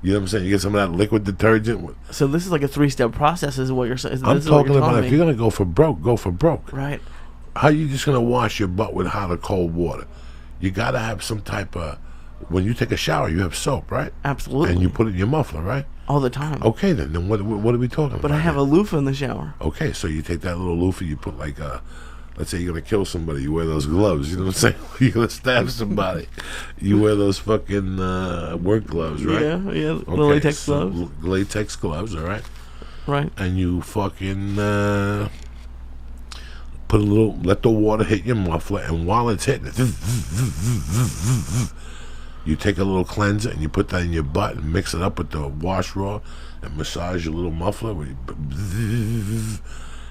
You know what I'm saying? You get some of that liquid detergent. So this is like a 3-step process, is what you're saying. I'm talking about if you're going to go for broke, go for broke. Right. How you just going to wash your butt with hot or cold water? You got to have some type of... When you take a shower, you have soap, right? Absolutely. And you put it in your muffler, right? All the time. Okay, then what are we talking about? But I have a loofah in the shower. Okay, so you take that little loofah, you put like a... Let's say you're going to kill somebody, you wear those gloves, you know what I'm saying? You're going to stab somebody. You wear those fucking work gloves, right? Yeah, yeah. The Okay, latex so gloves. latex gloves, all right? Right. And you fucking put a little, let the water hit your muffler, and while it's hitting it, you take a little cleanser and you put that in your butt and mix it up with the wash raw and massage your little muffler with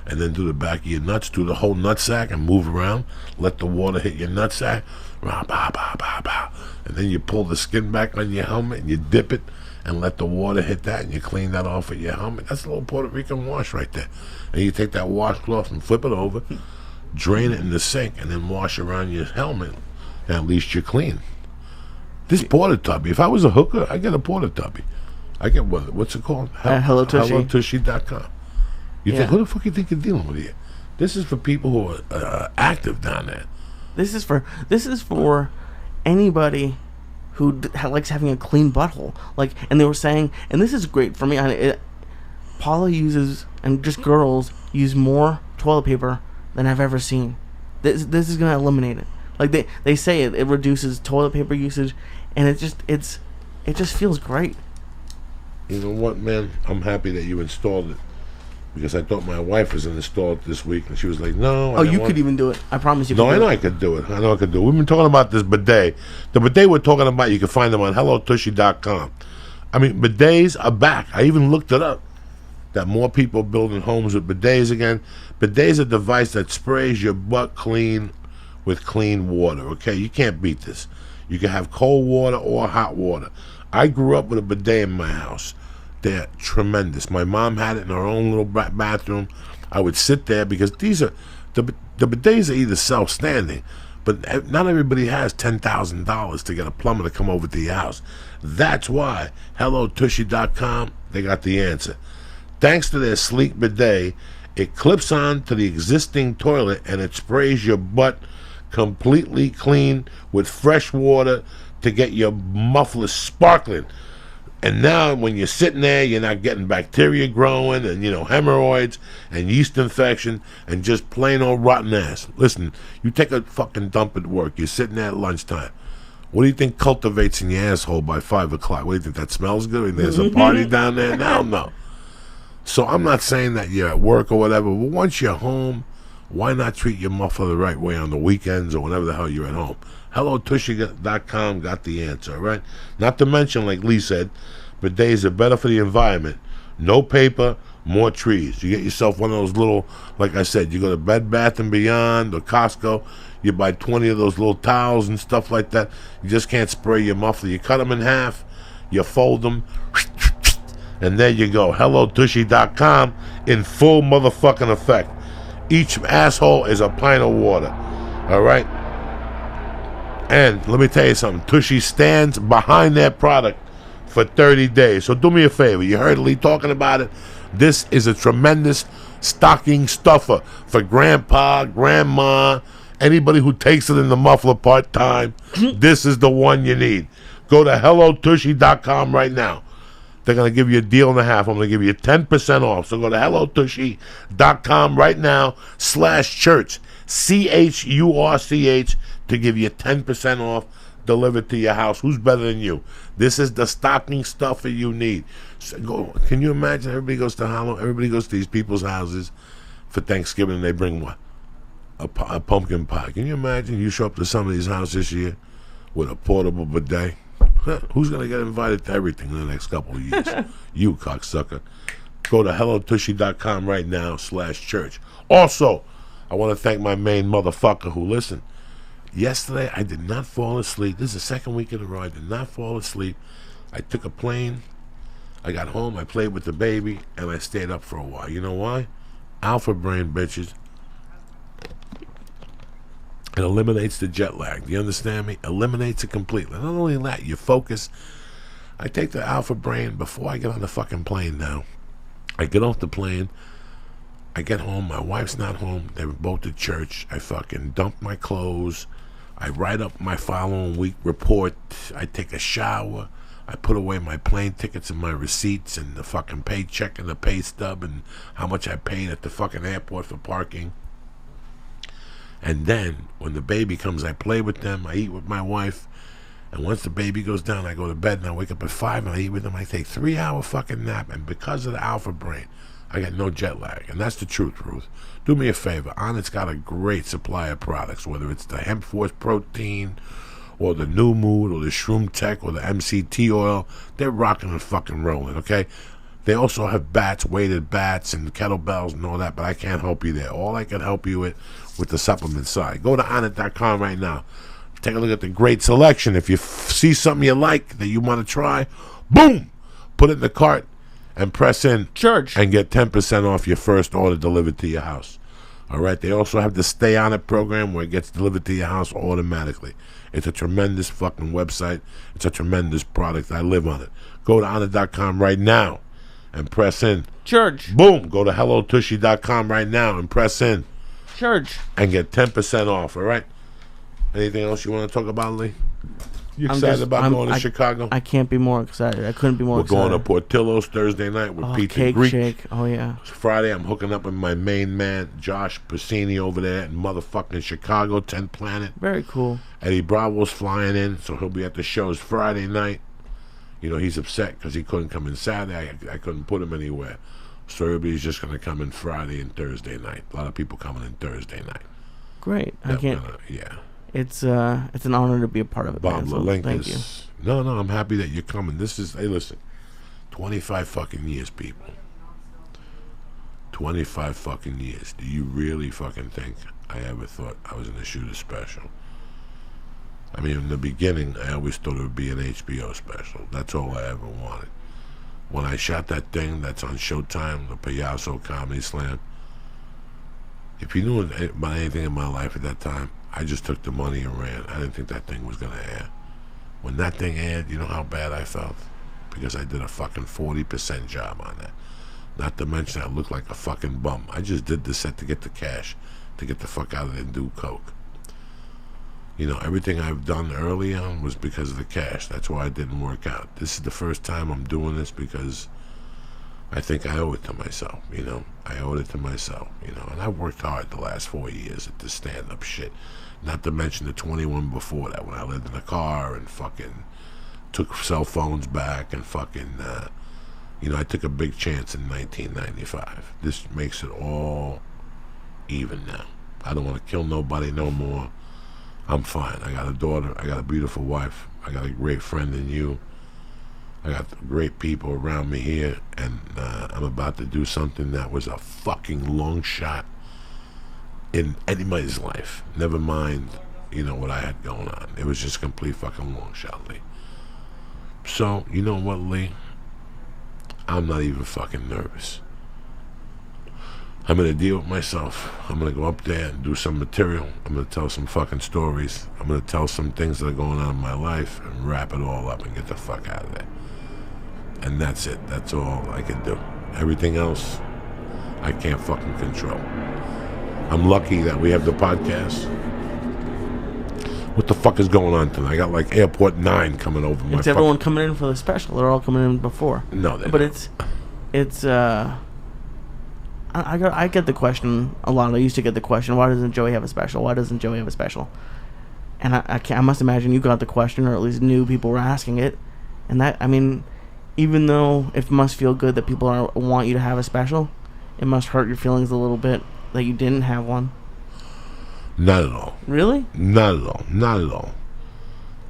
and then do the back of your nuts, do the whole nutsack and move around. Let the water hit your nutsack. And then you pull the skin back on your helmet and you dip it and let the water hit that and you clean that off of your helmet. That's a little Puerto Rican wash right there. And you take that washcloth and flip it over, drain it in the sink, and then wash around your helmet, and at least you're clean. This porta tubby, if I was a hooker, I'd get a porta tubby. I get what's it called? Hello Tushy. HelloTushy.com. You Yeah. think, who the fuck you think you're dealing with here? This is for people who are active down there. This is for anybody who likes having a clean butthole. Like, and they were saying, and this is great for me. Paula uses, and just girls use more toilet paper than I've ever seen. This is gonna eliminate it. Like they say it reduces toilet paper usage, and it just feels great. You know what, man? I'm happy that you installed it. Because I thought my wife was going to install it this week, and she was like, no. Oh, you could even do it. I promise you. No, could I do know it. I could do it. I know I could do it. We've been talking about this bidet. The bidet we're talking about, you can find them on HelloTushy.com. I mean, bidets are back. I even looked it up. That more people are building homes with bidets again. Bidet is a device that sprays your butt clean with clean water, okay? You can't beat this. You can have cold water or hot water. I grew up with a bidet in my house. They're tremendous. My mom had it in her own little bathroom. I would sit there because these are the bidets are either self-standing, but not everybody has $10,000 to get a plumber to come over to your house. That's why HelloTushy.com, they got the answer. Thanks to their sleek bidet, it clips on to the existing toilet and it sprays your butt completely clean with fresh water to get your muffler sparkling. And now when you're sitting there, you're not getting bacteria growing and, hemorrhoids and yeast infection and just plain old rotten ass. Listen, you take a fucking dump at work. You're sitting there at lunchtime. What do you think cultivates in your asshole by 5 o'clock? What do you think, that smells good? There's a party down there? No. So I'm not saying that you're at work or whatever, but once you're home, why not treat your muffler the right way on the weekends or whenever the hell you're at home? HelloTushy.com got the answer, all right? Not to mention, like Lee said, bidets are better for the environment. No paper, more trees. You get yourself one of those little, like I said, you go to Bed Bath & Beyond or Costco, You buy 20 of those little towels and stuff like that. You just can't spray your muffler. You cut them in half, you fold them, and there you go. HelloTushy.com in full motherfucking effect. Each asshole is a pint of water. All right? And let me tell you something. Tushy stands behind that product for 30 days. So do me a favor. You heard Lee talking about it. This is a tremendous stocking stuffer for grandpa, grandma, anybody who takes it in the muffler part-time. This is the one you need. Go to HelloTushy.com right now. They're going to give you a deal and a half. I'm going to give you 10% off. So go to HelloTushy.com right now /church. CHURCH to give you 10% off delivered to your house. Who's better than you? This is the stocking stuffer you need. So can you imagine? Everybody goes to everybody goes to these people's houses for Thanksgiving and they bring what? A pumpkin pie. Can you imagine? You show up to some of these houses this year with a portable bidet. Who's going to get invited to everything in the next couple of years? You cocksucker. Go to HelloTushy.com right now /church. Also, I want to thank my main motherfucker who listened. Yesterday, I did not fall asleep. This is the second week in a row. I did not fall asleep. I took a plane. I got home. I played with the baby. And I stayed up for a while. You know why? Alpha brain, bitches. It eliminates the jet lag. Do you understand me? Eliminates it completely. Not only that, you focus. I take the Alpha Brain before I get on the fucking plane now. I get off the plane. I get home. My wife's not home. They were both at church. I fucking dump my clothes. I write up my following week report. I take a shower. I put away my plane tickets and my receipts and the fucking paycheck and the pay stub and how much I paid at the fucking airport for parking. And then, when the baby comes, I play with them, I eat with my wife, and once the baby goes down, I go to bed, and I wake up at 5, and I eat with them. I take 3-hour fucking nap, and because of the Alpha Brain, I got no jet lag, and that's the truth, Ruth. Do me a favor. Onnit's got a great supply of products, whether it's the Hemp Force Protein, or the New Mood, or the Shroom Tech, or the MCT oil. They're rocking and fucking rolling, okay? They also have bats, weighted bats, and kettlebells and all that, but I can't help you there. All I can help you with the supplement side. Go to Onnit.com right now. Take a look at the great selection. If you see something you like that you want to try, boom! Put it in the cart and press in. Church. And get 10% off your first order delivered to your house. All right? They also have the Stay On It program where it gets delivered to your house automatically. It's a tremendous fucking website. It's a tremendous product. I live on it. Go to Onnit.com right now and press in. Church. Boom! Go to HelloTushy.com right now and press in. Church. And get 10% off, all right? Anything else you want to talk about, Lee? You excited about going to Chicago? I can't be more excited. I couldn't be more excited. We're going to Portillo's Thursday night with Pete the Greek. Shake. Oh, yeah. Friday, I'm hooking up with my main man, Josh Piscini, over there in motherfucking Chicago, 10th Planet. Very cool. Eddie Bravo's flying in, so he'll be at the shows Friday night. You know, he's upset because he couldn't come in Saturday. I couldn't put him anywhere. So everybody's just going to come in Friday and Thursday night. A lot of people coming in Thursday night. Great. I can't. Yeah. It's an honor to be a part of it. Bob man, so thank you. No, I'm happy that you're coming. Hey, listen. 25 fucking years, people. 25 fucking years. Do you really fucking think I ever thought I was going to shoot a special? I mean, in the beginning, I always thought it would be an HBO special. That's all I ever wanted. When I shot that thing that's on Showtime, the Payaso Comedy Slam, if you knew about anything in my life at that time, I just took the money and ran. I didn't think that thing was going to air. When that thing aired, you know how bad I felt? Because I did a fucking 40% job on that. Not to mention I looked like a fucking bum. I just did the set to get the cash, to get the fuck out of there and do coke. You know, everything I've done early on was because of the cash. That's why it didn't work out. This is the first time I'm doing this because I think I owe it to myself, you know. I owed it to myself, you know. And I've worked hard the last 4 years at this stand-up shit. Not to mention the 21 before that when I lived in a car and fucking took cell phones back and fucking, you know, I took a big chance in 1995. This makes it all even now. I don't want to kill nobody no more. I'm fine. I got a daughter. I got a beautiful wife. I got a great friend in you. I got great people around me here. And I'm about to do something that was a fucking long shot. in anybody's life. Never mind, what I had going on. It was just complete fucking long shot, Lee. So, you know what, Lee? I'm not even fucking nervous. I'm going to deal with myself. I'm going to go up there and do some material. I'm going to tell some fucking stories. I'm going to tell some things that are going on in my life and wrap it all up and get the fuck out of there. And that's it. That's all I can do. Everything else, I can't fucking control. I'm lucky that we have the podcast. What the fuck is going on tonight? I got like Airport 9 coming over my It's everyone coming in for the special. They're all coming in before. No, they're But not. it's I get the question a lot. I used to get the question, why doesn't Joey have a special? Why doesn't Joey have a special? And I must imagine you got the question, or at least knew people were asking it. And that, I mean, even though it must feel good that people want you to have a special, it must hurt your feelings a little bit that you didn't have one. Not at all. Really? Not at all. Not at all.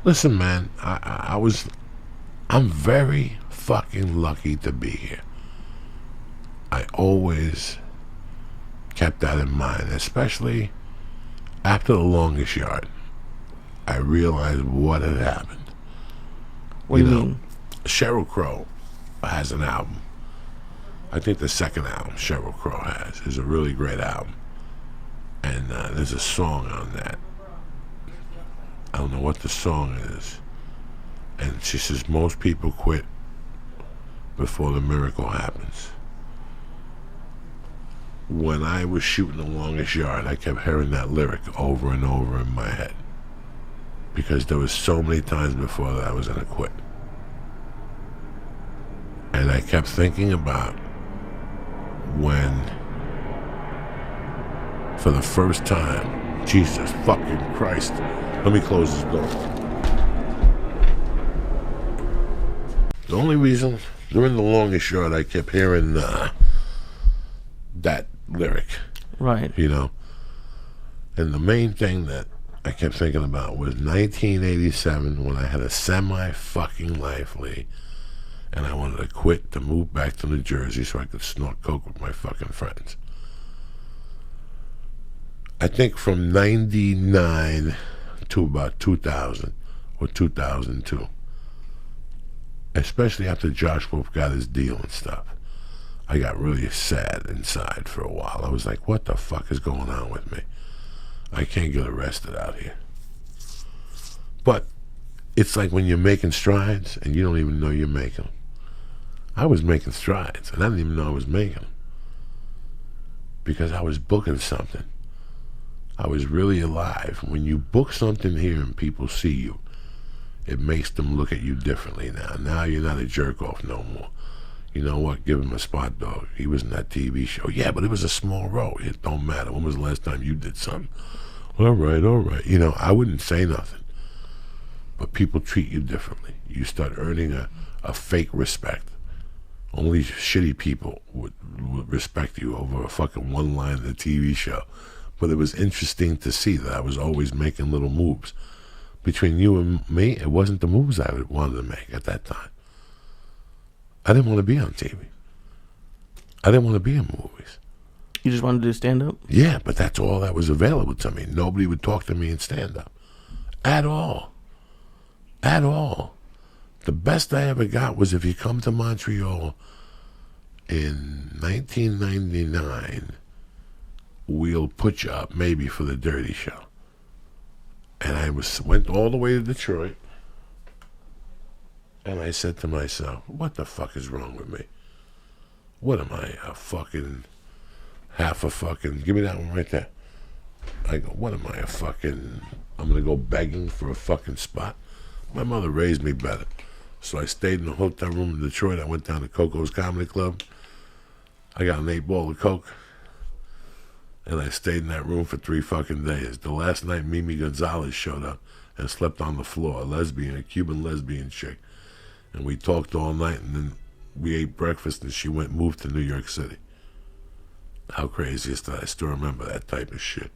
Listen, man, I'm very fucking lucky to be here. I always kept that in mind, especially after The Longest Yard. I realized what had happened. What do you mean? Sheryl Crow has an album. I think the second album Sheryl Crow has is a really great album. And there's a song on that. I don't know what the song is. And she says, most people quit before the miracle happens. When I was shooting The Longest Yard, I kept hearing that lyric over and over in my head. Because there was so many times before that I was going to quit. And I kept thinking about when, for the first time, Jesus fucking Christ, let me close this door. The only reason during The Longest Yard I kept hearing that lyric, Right. and the main thing that I kept thinking about was 1987 when I had a semi-fucking life, Lee, and I wanted to quit to move back to New Jersey so I could snort coke with my fucking friends. I think from 99 to about 2000 or 2002, especially after Josh Wolf got his deal and stuff, I got really sad inside for a while. I was like, what the fuck is going on with me? I can't get arrested out here. But it's like when you're making strides and you don't even know you're making them. I was making strides and I didn't even know I was making them because I was booking something. I was really alive. When you book something here and people see you, it makes them look at you differently now. Now you're not a jerk off no more. You know what? Give him a spot, dog. He was in that TV show. Yeah, but it was a small role. It don't matter. When was the last time you did something? All right. I wouldn't say nothing. But people treat you differently. You start earning a fake respect. Only shitty people would respect you over a fucking one line in a TV show. But it was interesting to see that I was always making little moves. Between you and me, it wasn't the moves I wanted to make at that time. I didn't want to be on TV. I didn't want to be in movies. You just wanted to do stand-up? Yeah, but that's all that was available to me. Nobody would talk to me in stand-up. At all. At all. The best I ever got was if you come to Montreal in 1999, we'll put you up maybe for the Dirty Show. And I went all the way to Detroit. And I said to myself, what the fuck is wrong with me? What am I, give me that one right there. I go, what am I, I'm going to go begging for a fucking spot? My mother raised me better. So I stayed in a hotel room in Detroit. I went down to Coco's Comedy Club. I got an 8-ball of coke. And I stayed in that room for 3 fucking days. The last night, Mimi Gonzalez showed up and slept on the floor, a Cuban lesbian chick. And we talked all night, and then we ate breakfast, and she moved to New York City. How crazy is that? I still remember that type of shit.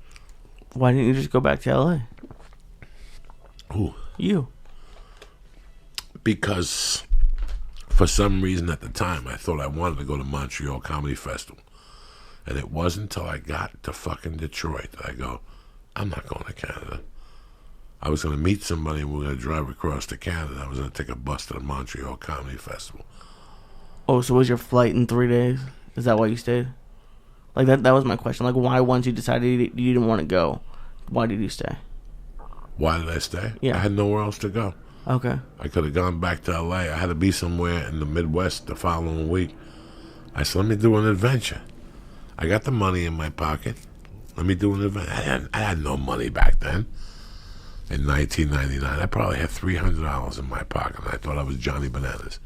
Why didn't you just go back to L.A.? Who? You. Because for some reason at the time, I thought I wanted to go to Montreal Comedy Festival. And it wasn't until I got to fucking Detroit that I go, I'm not going to Canada. I was going to meet somebody and we were going to drive across to Canada. I was going to take a bus to the Montreal Comedy Festival. Oh, so was your flight in 3 days? Is that why you stayed? Like, that was my question. Like, why once you decided you didn't want to go, why did you stay? Why did I stay? Yeah. I had nowhere else to go. Okay. I could have gone back to LA. I had to be somewhere in the Midwest the following week. I said, let me do an adventure. I got the money in my pocket. Let me do an adventure. I had no money back then. In 1999, I probably had $300 in my pocket. And I thought I was Johnny Bananas.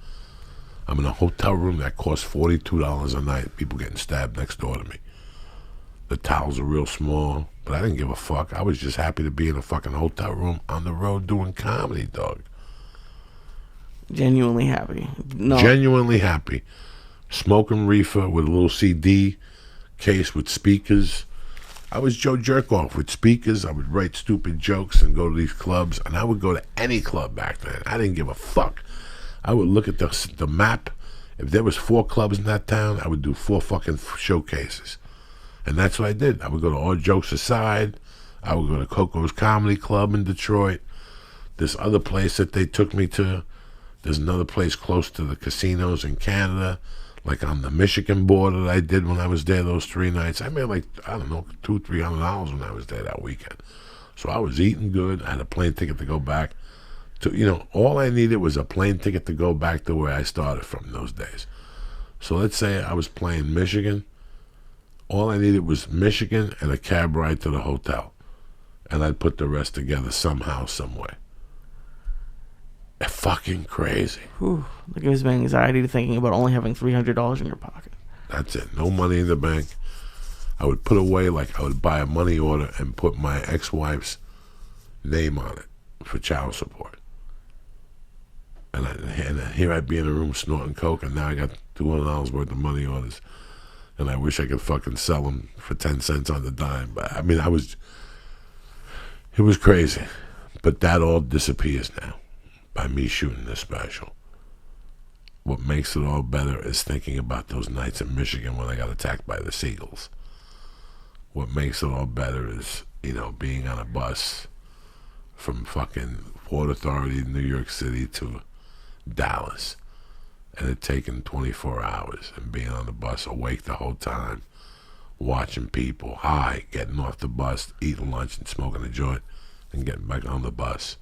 I'm in a hotel room that costs $42 a night. People getting stabbed next door to me. The towels are real small, but I didn't give a fuck. I was just happy to be in a fucking hotel room on the road doing comedy, dog. Genuinely happy. No. Genuinely happy. Smoking reefer with a little CD case with speakers. I was Joe Jerkoff with speakers. I would write stupid jokes and go to these clubs, and I would go to any club back then. I didn't give a fuck. I would look at the map. If there was 4 clubs in that town, I would do 4 fucking showcases. And that's what I did. I would go to All Jokes Aside. I would go to Coco's Comedy Club in Detroit. This other place that they took me to. There's another place close to the casinos in Canada, like on the Michigan border that I did when I was there those 3 nights. I made like, I don't know, $200-$300 when I was there that weekend. So I was eating good. I had a plane ticket to go back. All I needed was a plane ticket to go back to where I started from those days. So let's say I was playing Michigan. All I needed was Michigan and a cab ride to the hotel. And I'd put the rest together somehow, some way. Fucking crazy. Whew. That gives me anxiety to thinking about only having $300 in your pocket. That's it. No money in the bank. I would put away, like I would buy a money order and put my ex-wife's name on it for child support. And here I'd be in a room snorting coke, and now I got $200 worth of money orders. And I wish I could fucking sell them for 10 cents on the dime. But I mean, it was crazy. But that all disappears now by me shooting this special. What makes it all better is thinking about those nights in Michigan when I got attacked by the seagulls. What makes it all better is, being on a bus from fucking Port Authority in New York City to Dallas. And it taking 24 hours and being on the bus awake the whole time, watching people, high, getting off the bus, eating lunch and smoking a joint, and getting back on the bus.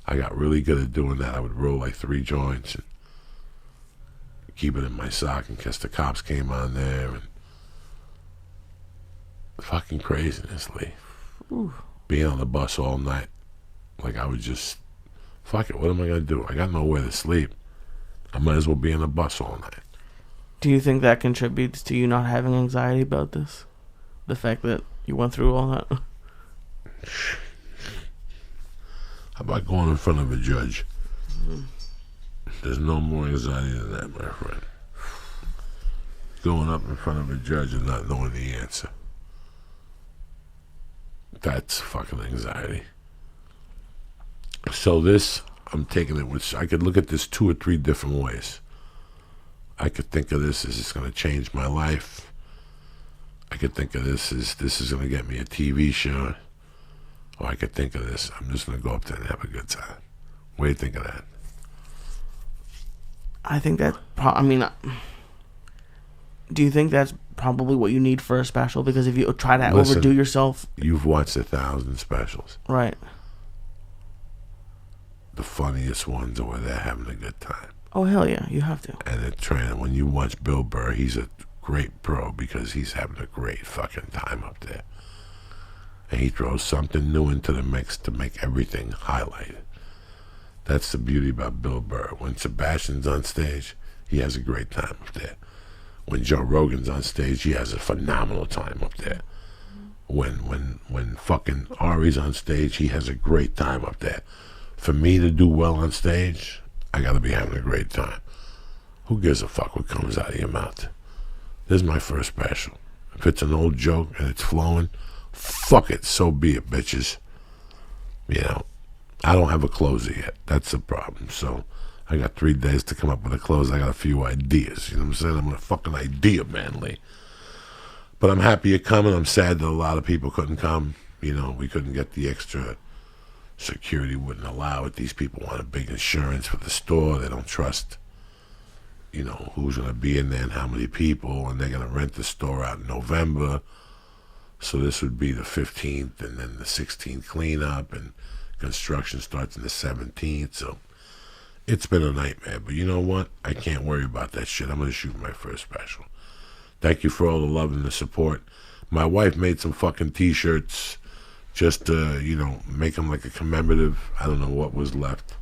I got really good at doing that. I would roll like 3 joints and keep it in my sock in case the cops came on there. And fucking craziness, Lee. Ooh. Being on the bus all night. Like I would just, fuck it, what am I going to do? I got nowhere to sleep. I might as well be on the bus all night. Do you think that contributes to you not having anxiety about this? The fact that you went through all that? How about going in front of a judge? There's no more anxiety than that, my friend. Going up in front of a judge and not knowing the answer. That's fucking anxiety. So this, I'm taking it with, I could look at this 2 or 3 different ways. I could think of this as it's going to change my life. I could think of this as this is going to get me a TV show. Or I could think of this, I'm just going to go up there and have a good time. What do you think of that? I think that, do you think that's probably what you need for a special? Because if you try to overdo yourself... You've watched 1,000 specials. Right. The funniest ones are where they're having a good time. Oh, hell yeah, you have to. And the trainer, when you watch Bill Burr, he's a great pro because he's having a great fucking time up there. And he throws something new into the mix to make everything highlighted. That's the beauty about Bill Burr. When Sebastian's on stage, he has a great time up there. When Joe Rogan's on stage, he has a phenomenal time up there. When fucking Ari's on stage, he has a great time up there. For me to do well on stage, I gotta be having a great time. Who gives a fuck what comes out of your mouth? This is my first special. If it's an old joke and it's flowing, fuck it, so be it, bitches. I don't have a closer yet. That's the problem. So I got 3 days to come up with a closer. I got a few ideas. You know what I'm saying? I'm a fucking idea man, Lee. But I'm happy you're coming. I'm sad that a lot of people couldn't come. You know, we couldn't get the extra security, wouldn't allow it. These people want a big insurance for the store. They don't trust, you know, who's going to be in there and how many people, and they're going to rent the store out in November. So this would be the 15th, and then the 16th cleanup, and construction starts on the 17th. So it's been a nightmare. But you know what? I can't worry about that shit. I'm going to shoot my first special. Thank you for all the love and the support. My wife made some fucking T-shirts just to, you know, make them like a commemorative. I don't know what was left.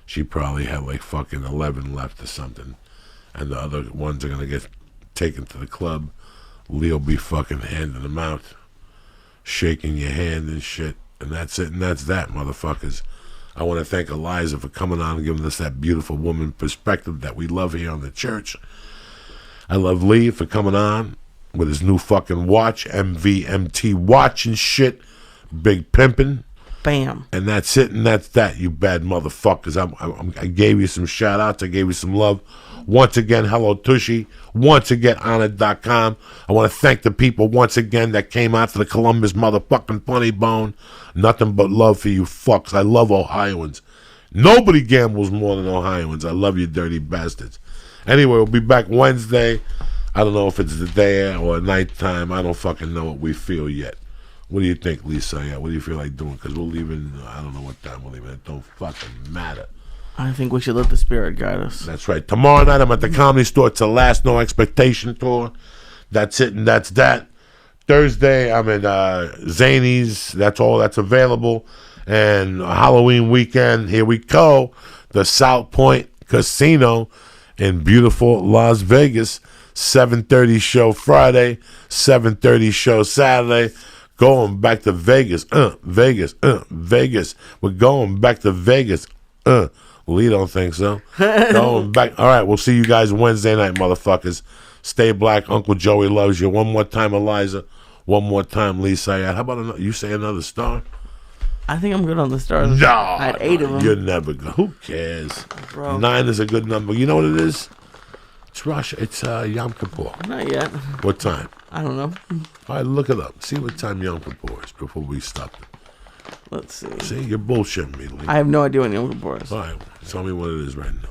She probably had like fucking 11 left or something. And the other ones are going to get taken to the club. Lee'll be fucking handing them out, shaking your hand and shit. And that's it, and that's that, motherfuckers. I want to thank Iliza for coming on and giving us that beautiful woman perspective that we love here on the church. I love Lee for coming on with his new fucking watch, MVMT watch and shit. Big pimpin'. Bam. And that's it, and that's that, you bad motherfuckers. I gave you some shout outs. I gave you some love. Once again, hello Tushy. Once again, Honor.com. I want to thank the people once again that came out to the Columbus motherfucking Funny Bone. Nothing but love for you fucks. I love Ohioans. Nobody gambles more than Ohioans. I love you dirty bastards. Anyway, we'll be back Wednesday. I don't know if it's the day or nighttime. I don't fucking know what we feel yet. What do you think, Lisa? Yeah, what do you feel like doing? Because we're leaving, I don't know what time we're leaving. It don't fucking matter. I think we should let the spirit guide us. That's right. Tomorrow night, I'm at the Comedy Store. It's the last No Expectation tour. That's it, and that's that. Thursday, I'm at Zany's. That's all that's available. And Halloween weekend, here we go. The South Point Casino in beautiful Las Vegas. 7:30 show Friday, 7:30 show Saturday. Going back to Vegas, Vegas, Vegas. We're going back to Vegas, Lee don't think so. Going back. All right, we'll see you guys Wednesday night, motherfuckers. Stay black. Uncle Joey loves you. One more time, Iliza. One more time, Lee Syatt. How about you say another star? I think I'm good on the stars. No, I had 8 of them. You're never good. Who cares? Bro. 9 is a good number. You know what it is? It's Russia. It's Yom Kippur. Not yet. What time? I don't know. All right, look it up. See what time Yom Kippur is before we stop it. Let's see. See, you're bullshitting me, Lee. I have no idea when Yom Kippur is. All right, tell me what it is right now.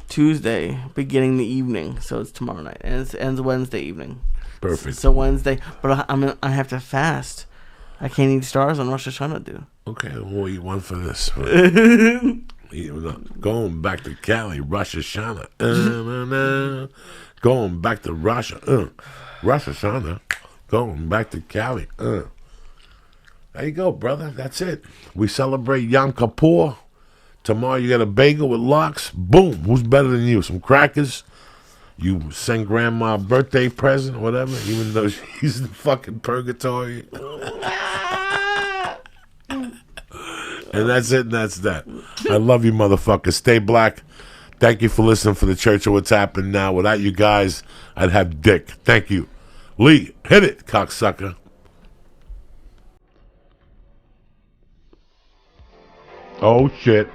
Tuesday, beginning the evening. So it's tomorrow night. And it ends Wednesday evening. Perfect. So Wednesday. But I have to fast. I can't eat stars on Rosh Hashanah, dude. Okay, we'll eat one for this. Going back to Cali, Rosh Hashanah. Going back to Russia. Rosh Hashanah. Going back to Cali. There you go, brother. That's it. We celebrate Yom Kippur. Tomorrow you got a bagel with lox. Boom. Who's better than you? Some crackers. You send grandma a birthday present, whatever, even though she's in fucking purgatory. And that's it, and that's that. I love you, motherfuckers. Stay black. Thank you for listening for the Church of What's Happening Now. Without you guys, I'd have dick. Thank you. Lee, hit it, cocksucker. Oh, shit.